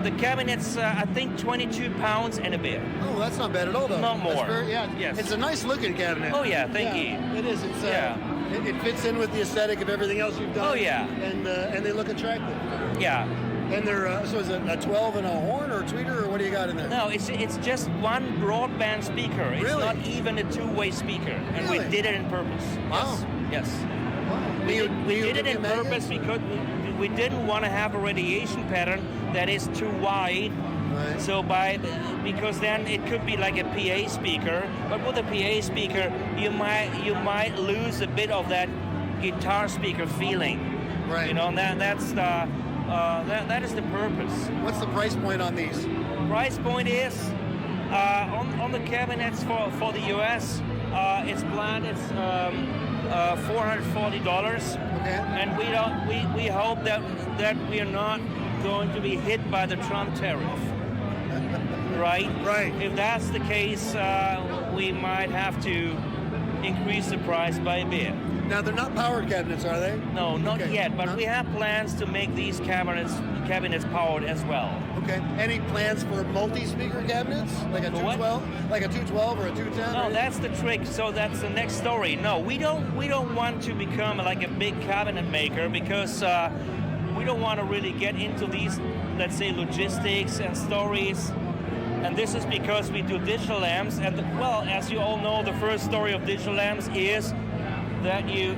the cabinet's I think 22 pounds and a bit. Oh, that's not bad at all, though. Not more. That's very, yeah. Yes. It's a nice looking cabinet. Oh yeah, thank you. It is. It's Yeah. It fits in with the aesthetic of everything else you've done. Oh, yeah. And they look attractive. Yeah. And they're so is it a 12 and a horn or a tweeter, or what do you got in there? No, it's just one broadband speaker. It's Really? not even a two-way speaker, and Really? we did it on purpose. Wow. Yes. Wow. We did it on Maggie? purpose because we didn't want to have a radiation pattern that is too wide. Right. So because then it could be like a PA speaker, but with a PA speaker you might lose a bit of that guitar speaker feeling. Right. You know, and that's the that is the purpose. What's the price point on these? Price point is on the cabinets for the US. It's planned. It's $440. Okay. And we hope that we are not going to be hit by the Trump tariff. Right? Right. If that's the case, we might have to increase the price by a bit. Now they're not powered cabinets, are they? No, not Okay. yet, but Not- we have plans to make these cabinets powered as well. Okay. Any plans for multi-speaker cabinets, like a For what? 212, like a 212 or a 210? No, or- that's the trick. So that's the next story. No, we don't want to become like a big cabinet maker because we don't want to really get into these, let's say, logistics and stories. And this is because we do digital amps. And well, as you all know, the first story of digital amps is that you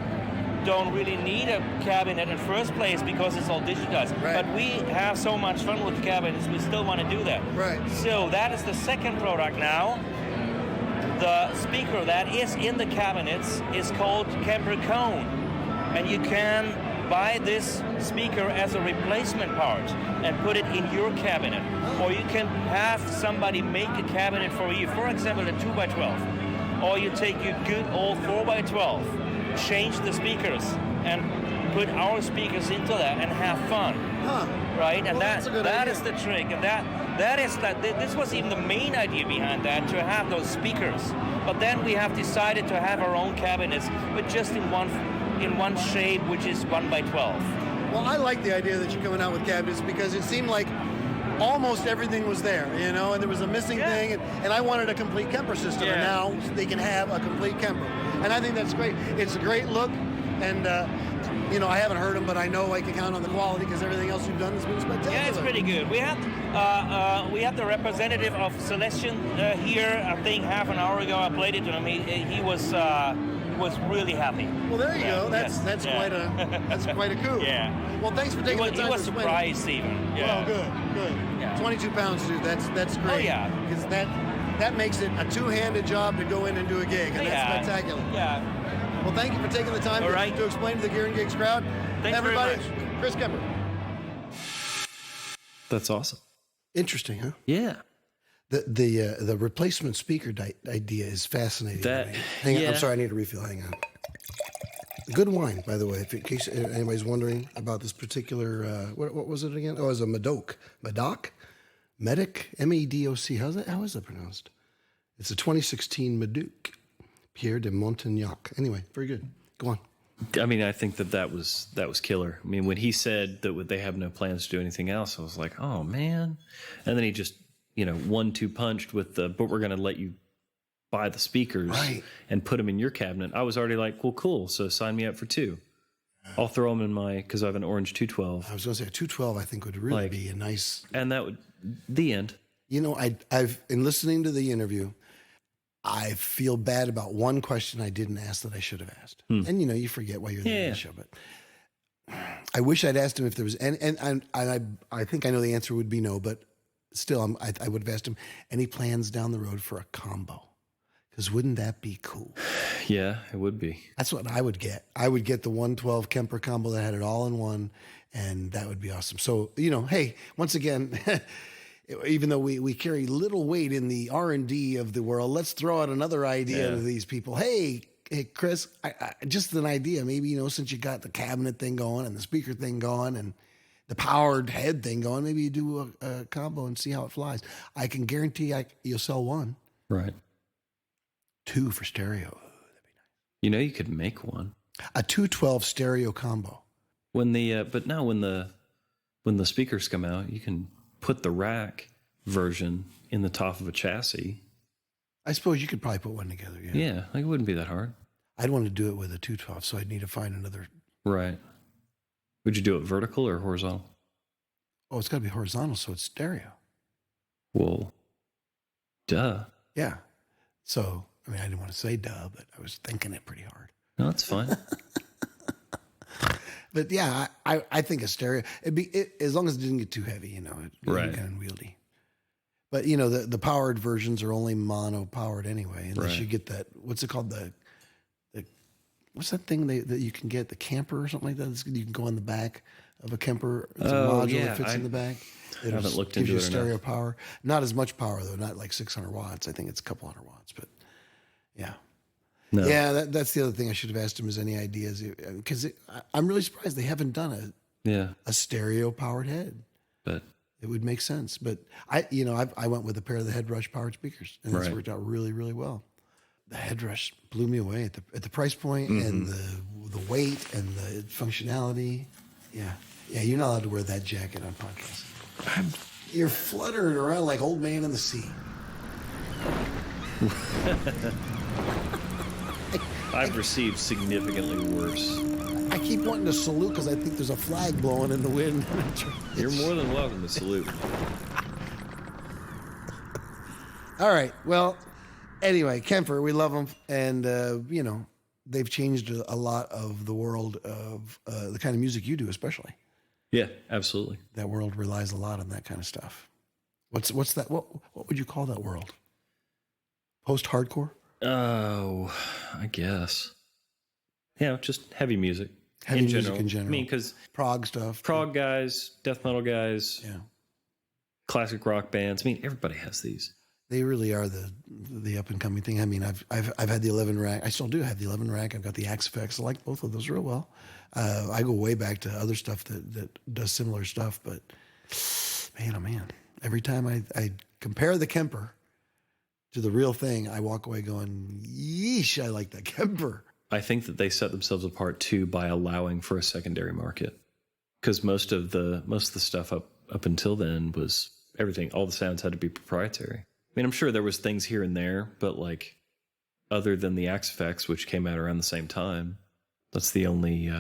don't really need a cabinet in the first place because it's all digitized. Right. But we have so much fun with cabinets, we still want to do that. Right. So that is the second product now. The speaker that is in the cabinets is called Kemper Cone. And you can buy this speaker as a replacement part and put it in your cabinet. Or you can have somebody make a cabinet for you, for example, a 2x12. Or you take your good old 4x12, change the speakers, and put our speakers into that and have fun. Huh. Right? And Well, that's a good that idea. is the trick. And that is that this was even the main idea behind that, to have those speakers. But then we have decided to have our own cabinets, but just in one shape, which is 1x12. Well, I like the idea that you're coming out with cabinets because it seemed like almost everything was there, you know, and there was a missing Yeah. thing, and I wanted a complete Kemper system, and Yeah. now they can have a complete Kemper. And I think that's great. It's a great look. And I haven't heard them, but I know I can count on the quality because everything else you've done has been spectacular. Yeah, it's pretty good. We had the representative of Celestion here. I think half an hour ago. I played it to him. He was really happy. Well, there you go. That's yeah. quite a coup. Yeah. Well, thanks for taking the time. He was to explain surprised even. Yeah. Well, good. Yeah. 22 pounds, dude. That's great. Oh yeah. Because that makes it a two-handed job to go in and do a gig, and that's spectacular. Yeah. Well, thank you for taking the time to explain to the Gear and Gigs crowd. Thanks Everybody, very much. Chris Kemper. That's awesome. Interesting, huh? Yeah. The replacement speaker idea is fascinating. Hang on, I'm sorry, I need a refill. Hang on. Good wine, by the way, in case anybody's wondering about this particular. What was it again? Oh, it was a Medoc. Medic, M-E-D-O-C. How is that pronounced? It's a 2016 Medoc, Pierre de Montagnac. Anyway, very good. Go on. I mean, I think that was killer. I mean, when he said that they have no plans to do anything else, I was like, oh man. And then he just 1-2 punched with but we're going to let you buy the speakers and put them in your cabinet. I was already like, well, cool. So sign me up for 2. I'll throw them in because I have an orange 212. I was going to say a 212. I think would really be a nice. And that would the end. I've in listening to the interview, I feel bad about one question I didn't ask that I should have asked. And you forget while you're there in the show, but I wish I'd asked him if there was any, and I think I know the answer would be no, but still I would have asked him any plans down the road for a combo. Because wouldn't that be cool? Yeah, it would be. That's what I would get. I would get the 112 Kemper combo that had it all in one, and that would be awesome. So, hey, once again, even though we carry little weight in the R&D of the world, let's throw out another idea to these people. Hey, Chris, I just an idea. Maybe, since you got the cabinet thing going and the speaker thing going and the powered head thing going, maybe you do a combo and see how it flies. I can guarantee you'll sell one. Right. 2 for stereo. That'd be nice. You could make one. A 212 stereo combo. When the speakers come out, you can put the rack version in the top of a chassis. I suppose you could probably put one together. Yeah, it wouldn't be that hard. I'd want to do it with a 212, so I'd need to find another. Right. Would you do it vertical or horizontal? Oh, it's got to be horizontal, so it's stereo. Well, duh. Yeah. So, I didn't want to say duh, but I was thinking it pretty hard. No, that's fine. But yeah, I think a stereo, as long as it didn't get too heavy, it'd be kind of unwieldy. But, the powered versions are only mono powered anyway, unless you get that, what's it called? What's that thing that you can get, the camper or something like that? You can go on the back of a Kemper. It's a module that fits in the back. I haven't looked into it gives you stereo power. Not as much power, though, not like 600 watts. I think it's a couple hundred watts, but yeah. No. Yeah, that's the other thing I should have asked him is any ideas, because I'm really surprised they haven't done a stereo powered head. But it would make sense. But I went with a pair of the Headrush powered speakers, and it's worked out really, really well. The Headrush blew me away at the price point and the weight and the functionality. Yeah, you're not allowed to wear that jacket on podcast. You're fluttering around like old man in the sea. I've received significantly worse. I keep wanting to salute because I think there's a flag blowing in the wind. You're more than welcome to salute. All right. Well, anyway, Kemper, we love them. And, they've changed a lot of the world of the kind of music you do, especially. Yeah, absolutely. That world relies a lot on that kind of stuff. What's that? What would you call that world? Post-hardcore? Oh, I guess. Yeah, just heavy music. Heavy music in general. Because prog stuff. Prog guys, death metal guys. Yeah. Classic rock bands. Everybody has these. They really are the up and coming thing. I've had the 11 rack. I still do have the 11 rack. I've got the Axe Effects. I like both of those real well. I go way back to other stuff that does similar stuff. But man, oh man, every time I compare the Kemper to the real thing, I walk away going, yeesh, I like that Kemper. I think that they set themselves apart too by allowing for a secondary market, because most of the stuff up until then was everything. All the sounds had to be proprietary. I'm sure there was things here and there, but other than the Axe Effects, which came out around the same time, That's the only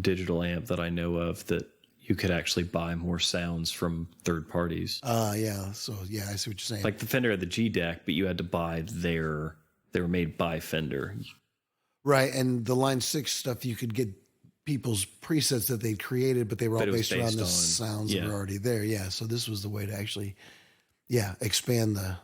digital amp that I know of that you could actually buy more sounds from third parties. Yeah. So yeah, I see what you're saying. Like the Fender had the G deck, but you had to buy they were made by Fender. Right. And the Line 6 stuff, you could get people's presets that they'd created, but they were all based around the sounds that were already there. Yeah. So this was the way to actually, expand the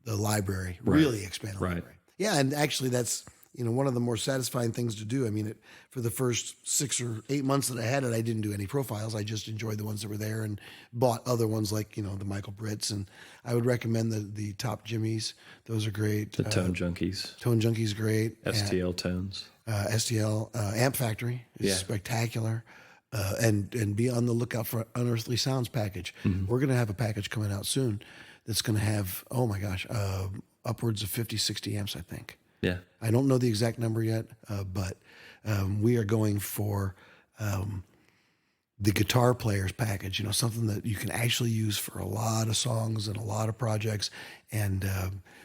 library, really expand the library. Yeah. And actually that's, one of the more satisfying things to do. I mean, for the first 6 or 8 months that I had it, I didn't do any profiles. I just enjoyed the ones that were there and bought other ones like, the Michael Britts. And I would recommend the Top Jimmies. Those are great. The Tone Junkies. Tone Junkies, great. STL Tones. STL Amp Factory is spectacular. And be on the lookout for Unearthly Sounds package. We're going to have a package coming out soon that's going to have, oh my gosh, upwards of 50, 60 amps, I think. Yeah. I don't know the exact number yet, but we are going for the guitar players package, something that you can actually use for a lot of songs and a lot of projects. And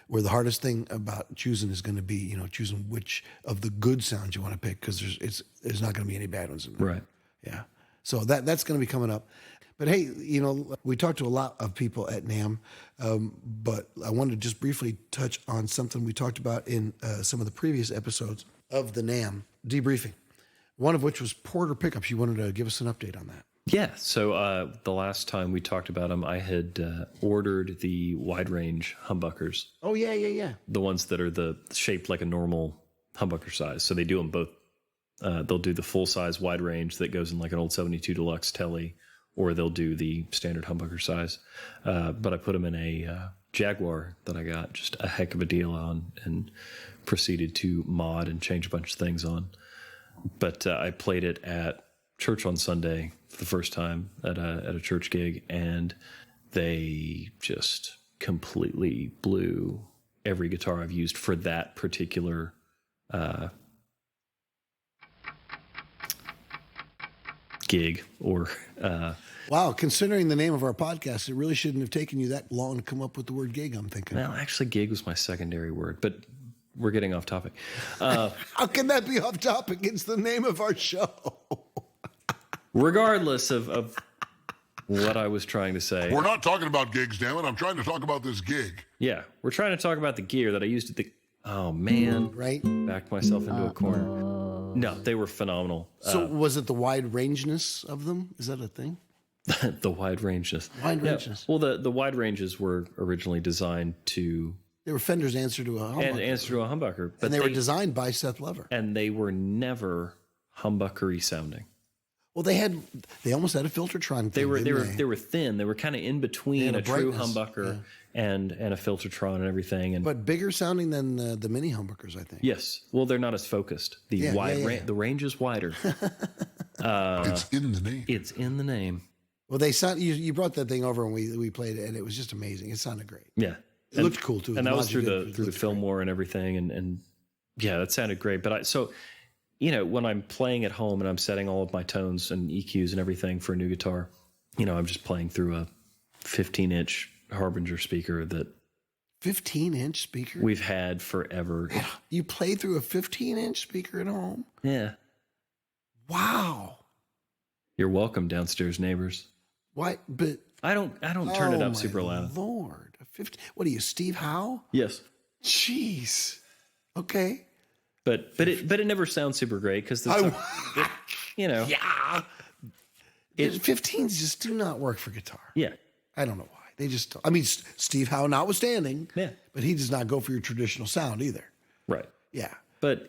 where the hardest thing about choosing is going to be, choosing which of the good sounds you want to pick, because there's not going to be any bad ones in there. Right. Yeah. So that's going to be coming up. But hey, we talked to a lot of people at NAMM, but I wanted to just briefly touch on something we talked about in some of the previous episodes of the NAMM debriefing, one of which was Porter pickups. You wanted to give us an update on that. Yeah. So the last time we talked about them, I had ordered the wide range humbuckers. Oh, yeah. The ones that are shaped like a normal humbucker size. So they do them both. They'll do the full size wide range that goes in like an old 72 Deluxe Tele, or they'll do the standard humbucker size. But I put them in a Jaguar that I got just a heck of a deal on and proceeded to mod and change a bunch of things on. But I played it at church on Sunday for the first time at a church gig, and they just completely blew every guitar I've used for that particular gig or wow, considering the name of our podcast, it really shouldn't have taken you that long to come up with the word gig, I'm thinking. Well, actually gig was my secondary word, but we're getting off topic. How can that be off topic? It's the name of our show. Regardless of what I was trying to say. We're not talking about gigs, damn it. I'm trying to talk about this gig. Yeah, we're trying to talk about the gear that I used at the... Oh, man. Right? Backed myself into a corner. No, they were phenomenal. So was it the wide rangeness of them? Is that a thing? The wide rangeness. Wide rangeness. Well, the wide ranges were originally designed to... They were Fender's answer to a humbucker. And answer to a humbucker. But they were designed by Seth Lever. And they were never humbuckery sounding. Well, they almost had a Filtertron thing. They were thin. They were kind of in between a true humbucker and a Filtertron and everything. But bigger sounding than the mini humbuckers, I think. Yes. Well, they're not as focused. The range is wider. It's in the name. It's in the name. Well, they sound. You brought that thing over and we played it, and it was just amazing. It sounded great. Yeah. It looked cool too. And that was through the Fillmore and everything, and yeah, that sounded great. But when I'm playing at home and I'm setting all of my tones and EQs and everything for a new guitar, I'm just playing through a 15-inch Harbinger speaker that 15-inch speaker we've had forever. You play through a 15-inch speaker at home? Yeah. Wow. You're welcome, downstairs neighbors. Why? But I don't turn it up super loud. Lord, 50. What are you, Steve Howe? Yes. Jeez. Okay. But it never sounds super great because Yeah. 15s just do not work for guitar. Yeah. I don't know why. They just. I mean, Steve Howe notwithstanding. Yeah. But he does not go for your traditional sound either. Right. Yeah. But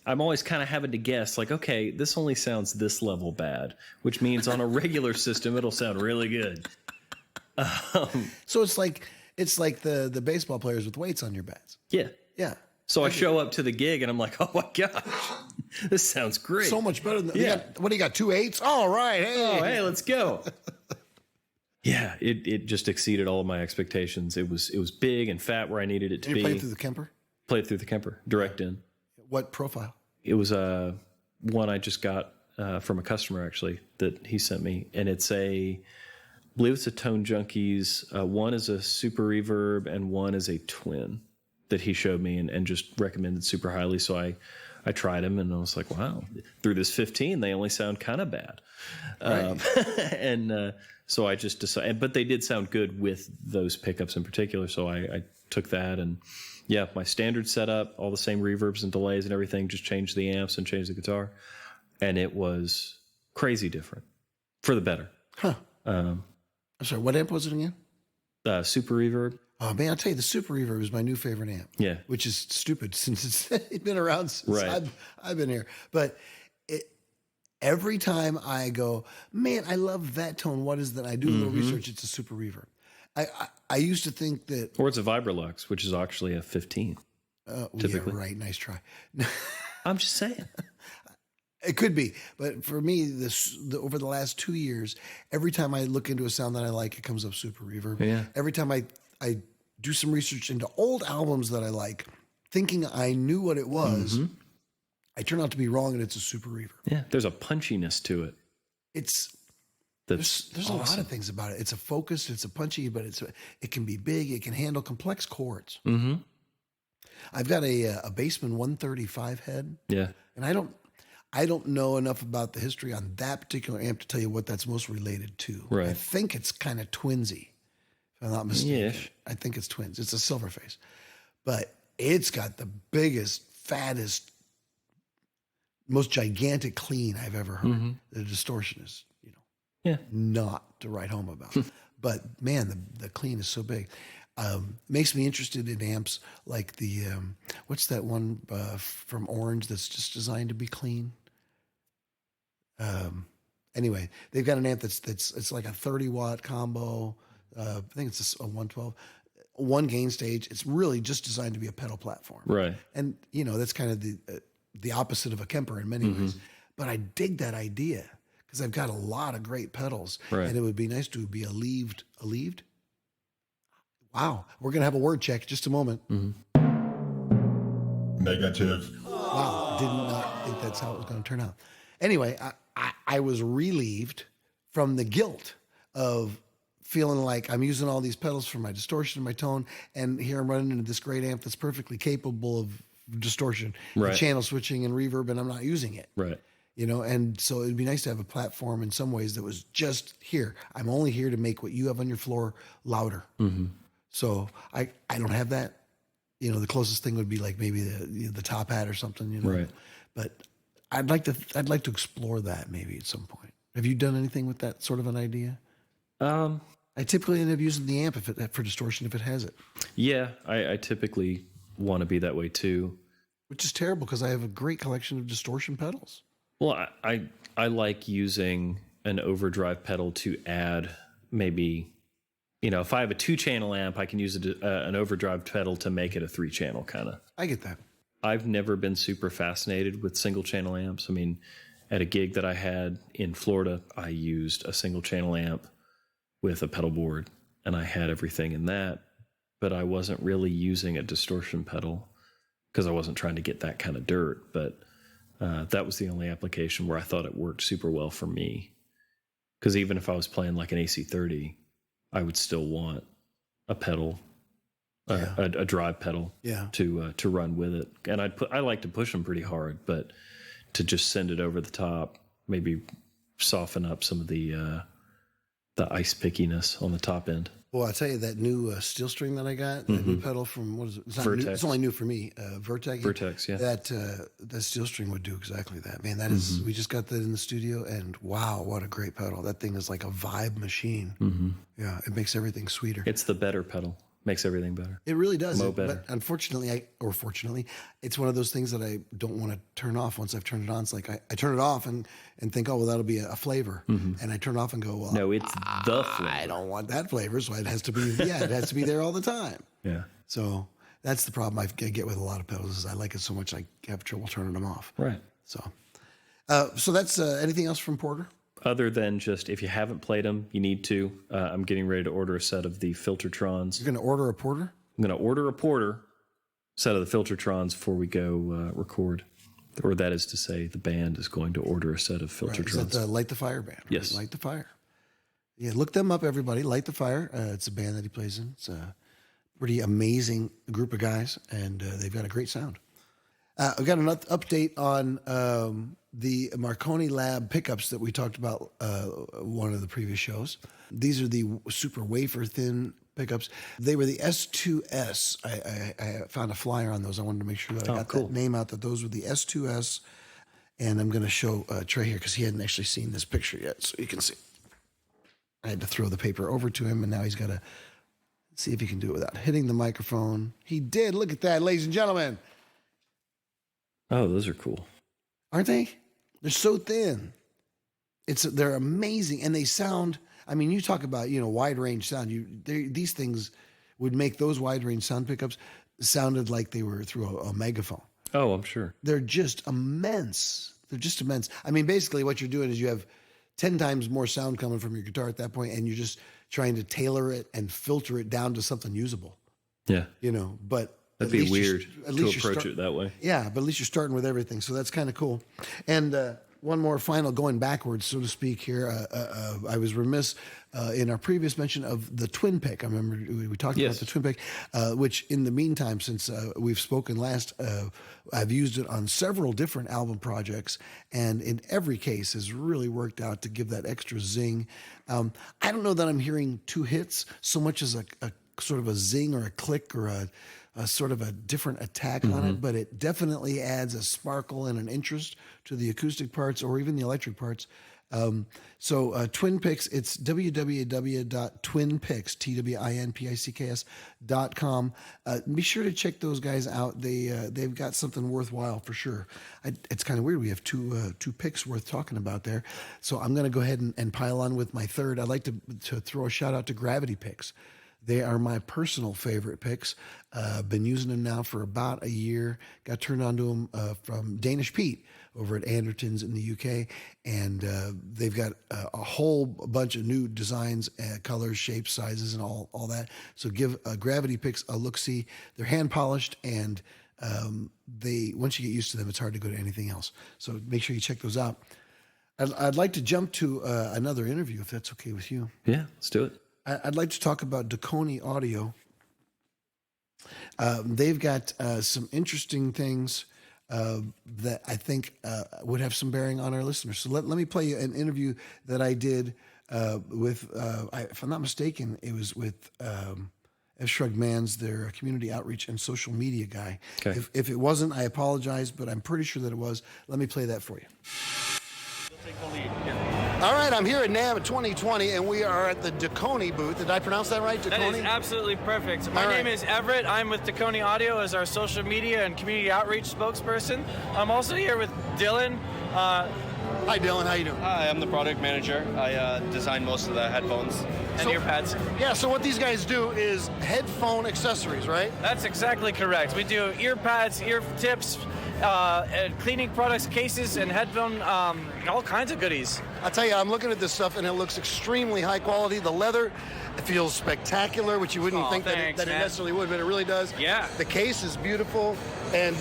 I'm always kind of having to guess, like, okay, this only sounds this level bad, which means on a regular system, it'll sound really good. So it's like the baseball players with weights on your bats. Yeah. Yeah. So I show up to the gig and I'm like, oh my gosh, this sounds great. So much better than what do you got? 2 8s? All right. Hey, let's go. Yeah, it just exceeded all of my expectations. It was big and fat where I needed it to be. You played through the Kemper? Played through the Kemper, direct in. What profile? It was one I just got from a customer actually that he sent me, and I believe it's a Tone Junkies. One is a super reverb and one is a twin that he showed me and just recommended super highly. So I I tried them and I was like, wow, through this 15, they only sound kind of bad. Right. And so I just decided, but they did sound good with those pickups in particular. So I took that and yeah, my standard setup, all the same reverbs and delays and everything, just changed the amps and changed the guitar. And it was crazy different for the better. Huh. I'm sorry, what amp was it again? Super Reverb. Oh man, I'll tell you, the Super Reverb is my new favorite amp. Yeah. Which is stupid since it's been around since Right. I've been here. But every time I go, man, I love that tone. What is that? I do a little research. It's a Super Reverb. I used to think that. Or it's a Vibrolux, which is actually a 15. Typically. Yeah, right. Nice try. I'm just saying. It could be, but for me, over the last 2 years, every time I look into a sound that I like, it comes up Super Reverb. Yeah. Every time I do some research into old albums that I like, thinking I knew what it was, I turn out to be wrong, and it's a Super Reverb. Yeah, there's a punchiness to it. There's a lot of things about it. It's a focused, it's a punchy, but it can be big. It can handle complex chords. Mm-hmm. I've got a Bassman 135 head. Yeah. And I don't know enough about the history on that particular amp to tell you what that's most related to. Right. I think it's kind of twinsy, if I'm not mistaken. Yes. I think it's twins. It's a silver face. But it's got the biggest, fattest, most gigantic clean I've ever heard. The distortion is, not to write home about. But man, the clean is so big. Makes me interested in amps like the, what's that one from Orange that's just designed to be clean? Anyway, they've got an amp it's like a 30-watt combo. I think it's a 112, one gain stage. It's really just designed to be a pedal platform. Right. And, that's kind of the opposite of a Kemper in many ways. But I dig that idea because I've got a lot of great pedals. Right. And it would be nice to be allevied. Wow. We're going to have a word check just a moment. Negative. Wow. Did not think that's how it was going to turn out. Anyway, I was relieved from the guilt of feeling like I'm using all these pedals for my distortion and my tone. And here I'm running into this great amp that's perfectly capable of distortion, Right. and channel switching and reverb, and I'm not using it. Right. And so it'd be nice to have a platform in some ways that was just here. I'm only here to make what you have on your floor louder. So I don't have that. The closest thing would be like maybe the top hat or something. Right. But I'd like to explore that maybe at some point. Have you done anything with that sort of an idea? I typically end up using the amp for distortion if it has it. Yeah, I typically want to be that way too. Which is terrible because I have a great collection of distortion pedals. Well, I like using an overdrive pedal to add maybe, if I have a 2-channel amp, I can use an overdrive pedal to make it a 3-channel kind of. I get that. I've never been super fascinated with single-channel amps. I mean, at a gig that I had in Florida, I used a single-channel amp with a pedal board, and I had everything in that, but I wasn't really using a distortion pedal because I wasn't trying to get that kind of dirt, but that was the only application where I thought it worked super well for me. Because even if I was playing like an AC30, I would still want a pedal, a drive pedal, to run with it. And I like to push them pretty hard, but to just send it over the top, maybe soften up some of the ice pickiness on the top end. Well, I'll tell you that new steel string that I got, that new pedal from, what is it? It's not Vertex. new, it's only new for me. Vertex. Vertex, yeah. That steel string would do exactly that. Man, that is, we just got that in the studio, and wow, what a great pedal. That thing is like a vibe machine. Yeah, it makes everything sweeter. It's the better pedal. Makes everything better. It really does. Better. But unfortunately, fortunately, it's one of those things that I don't want to turn off once I've turned it on. It's like I turn it off and think, oh, well, that'll be a flavor. And I turn it off and go, well, No, it's the flavor. I don't want that flavor, so it has to be, it has to be there all the time. Yeah. So that's the problem I get with a lot of pedals is I like it so much I have trouble turning them off. Right. So that's anything else from Porter? Other than just if you haven't played them, you need to. I'm getting ready to order a set of the Filtertrons. You're going to order a Porter? I'm going to order a Porter set of the Filtertrons before we go record. Or that is to say, the band is going to order a set of Filtertrons. Right. Is that the Light the Fire band? Right? Yes. Light the Fire. Yeah, look them up, everybody. Light the Fire. It's a band that he plays in. It's a pretty amazing group of guys, and they've got a great sound. I've got an update on the Marconi Lab pickups that we talked about one of the previous shows. These are the super wafer thin pickups. They were the S2S. I found a flyer on those. I wanted to make sure that I got that name out, that those were the S2S. And I'm going to show Trey here because he hadn't actually seen this picture yet, so you can see. I had to throw the paper over to him, and now he's got to see if he can do it without hitting the microphone. He did. Look at that, ladies and gentlemen. Oh, those are cool. Aren't they? They're so thin. They're amazing, and they sound. I mean, you talk about wide range sound. These things would make those wide range sound pickups sounded like they were through a megaphone. Oh, I'm sure. They're just immense. I mean, basically, what you're doing is you have 10 times more sound coming from your guitar at that point, and you're just trying to tailor it and filter it down to something usable. Yeah. But that'd be weird to approach it that way. Yeah, but at least you're starting with everything, so that's kind of cool. And one more final going backwards, so to speak here. I was remiss in our previous mention of the Twin Pick. I remember we talked about the Twin Pick, which in the meantime, since we've spoken last, I've used it on several different album projects, and in every case has really worked out to give that extra zing. I don't know that I'm hearing two hits so much as a sort of a zing or a click or a sort of a different attack on it, but it definitely adds a sparkle and an interest to the acoustic parts or even the electric parts. So Twin Picks, it's www.twinpicks, TWINPICKS.com. Be sure to check those guys out. They've got something worthwhile for sure. It's kind of weird. We have two picks worth talking about there. So I'm going to go ahead and pile on with my third. I'd like to throw a shout out to Gravity Picks. They are my personal favorite picks. Been using them now for about a year. Got turned on to them from Danish Pete over at Anderton's in the UK. And they've got a whole bunch of new designs, colors, shapes, sizes, and all that. So give Gravity Picks a look-see. They're hand-polished, and once you get used to them, it's hard to go to anything else. So make sure you check those out. I'd like to jump to another interview, if that's okay with you. Yeah, let's do it. I'd like to talk about Deconi Audio. They've got some interesting things that I think would have some bearing on our listeners. So let me play you an interview that I did with, if I'm not mistaken, it was with F. Shrug Mans, their community outreach and social media guy. Okay. If it wasn't, I apologize, but I'm pretty sure that it was. Let me play that for you. Take the lead. Yeah. All right, I'm here at NAMM 2020, and we are at the Deconi booth. Did I pronounce that right, Deconi? That is absolutely perfect. My name is Everett. I'm with Deconi Audio as our social media and community outreach spokesperson. I'm also here with Dylan. Hi, Dylan. How you doing? Hi, I'm the product manager. I design most of the headphones and earpads. Yeah, so what these guys do is headphone accessories, right? That's exactly correct. We do earpads, ear tips, cleaning products, cases, and headphone, all kinds of goodies. I'll tell you, I'm looking at this stuff, and it looks extremely high quality. The leather, it feels spectacular, which you wouldn't think that it necessarily would, but it really does. Yeah. The case is beautiful, and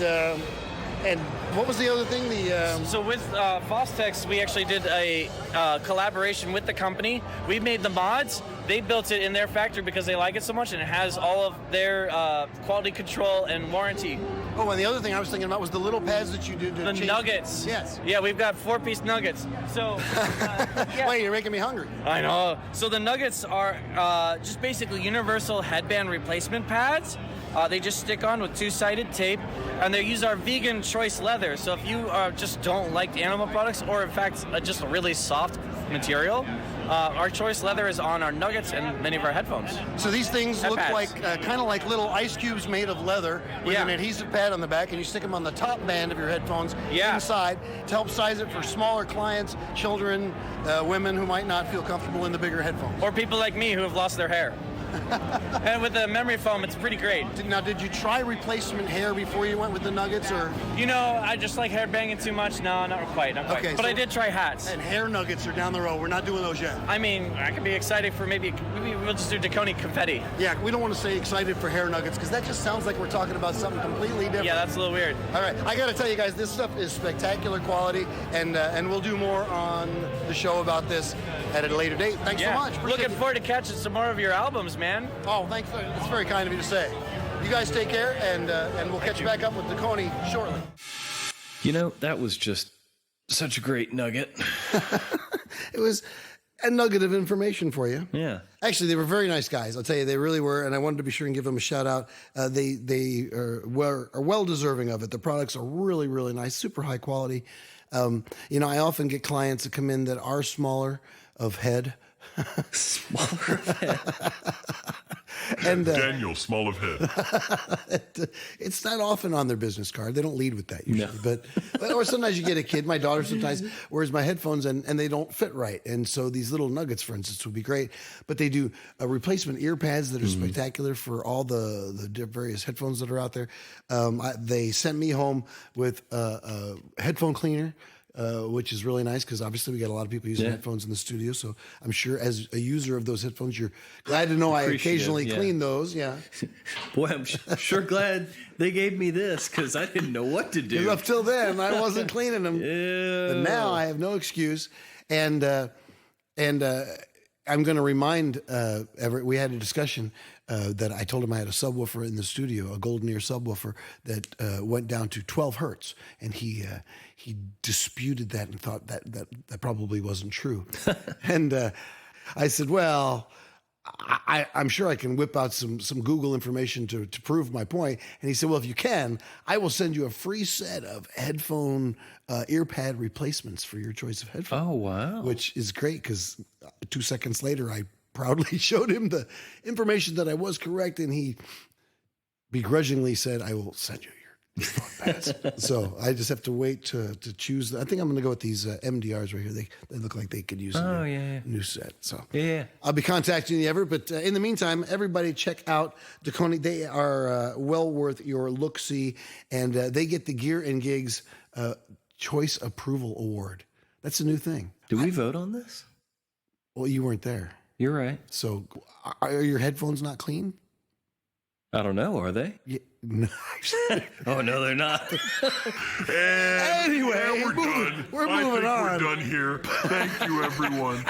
what was the other thing? So with Fostex, we actually did a collaboration with the company. We made the mods. They built it in their factory because they like it so much, and it has all of their quality control and warranty. Oh, and the other thing I was thinking about was the little pads that you do to change. Nuggets. Yes. Yeah, we've got 4-piece nuggets. So, yeah. Wait, you're making me hungry. I know. So the nuggets are just basically universal headband replacement pads. They just stick on with 2-sided tape, and they use our vegan choice leather. So if you just don't like animal products, or in fact just a really soft material, our choice leather is on our nuggets and many of our headphones. So these things look like kind of like little ice cubes made of leather with an adhesive pad on the back, and you stick them on the top band of your headphones inside to help size it for smaller clients, children, women who might not feel comfortable in the bigger headphones. Or people like me who have lost their hair. And with the memory foam, it's pretty great. Now, did you try replacement hair before you went with the nuggets, or? You know, I just like hair banging too much. No, not quite. Okay, but I did try hats. And hair nuggets are down the road. We're not doing those yet. I mean, I could be excited for maybe we'll just do Deconi confetti. Yeah, we don't want to say excited for hair nuggets because that just sounds like we're talking about something completely different. Yeah, that's a little weird. All right, I got to tell you guys, this stuff is spectacular quality, and we'll do more on the show about this at a later date. Thanks so much. Looking forward to catching some more of your albums, man. Oh, thanks. It's very kind of you to say. You guys take care, and we'll catch you back up with Duconi shortly. You know, that was just such a great nugget. It was a nugget of information for you. Yeah. Actually, they were very nice guys. I'll tell you, they really were, and I wanted to be sure and give them a shout out. They are well deserving of it. The products are really, really nice, super high quality. I often get clients that come in that are smaller of head. Smaller of head. And Daniel, small of head. it's not often on their business card. They don't lead with that usually. No. But or sometimes you get a kid. My daughter sometimes wears my headphones and they don't fit right. And so these little nuggets, for instance, would be great. But they do replacement ear pads that are spectacular for all the various headphones that are out there. They sent me home with a headphone cleaner. Which is really nice because obviously we got a lot of people using headphones in the studio. So I'm sure as a user of those headphones, you're glad to know I occasionally clean those. Yeah. Boy, I'm sure glad they gave me this because I didn't know what to do. Up till then, I wasn't cleaning them. Yeah. But now I have no excuse. And I'm going to remind Everett, we had a discussion that I told him I had a subwoofer in the studio, a golden ear subwoofer that went down to 12 hertz. And he disputed that and thought that probably wasn't true. And I said, well, I'm sure I can whip out some Google information to prove my point. And he said, well, if you can, I will send you a free set of headphone ear pad replacements for your choice of headphones. Oh, wow. Which is great because 2 seconds later, I proudly showed him the information that I was correct. And he begrudgingly said, I will send you your headphone pads. So I just have to wait to choose. I think I'm going to go with these MDRs right here. They look like they could use a new set. So I'll be contacting you ever. But in the meantime, everybody check out Duconi. They are well worth your look-see. And they get the Gear and Gigs Choice Approval Award. That's a new thing. Did we vote on this? Well, you weren't there. You're right. So are your headphones not clean? I don't know. Are they? Yeah, no. Oh, no, they're not. Anyway, we're done. We're moving on. We're done here. Thank you, everyone.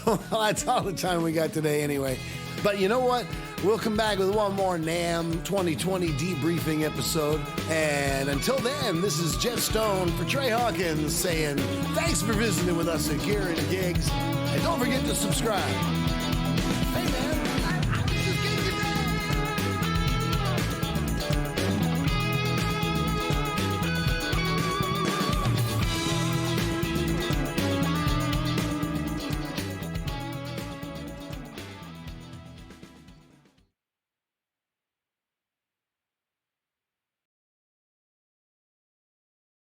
Well, that's all the time we got today anyway. But you know what? We'll come back with one more NAMM 2020 debriefing episode. And until then, this is Jet Stone for Trey Hawkins saying thanks for visiting with us at Gear and Gigs. And don't forget to subscribe.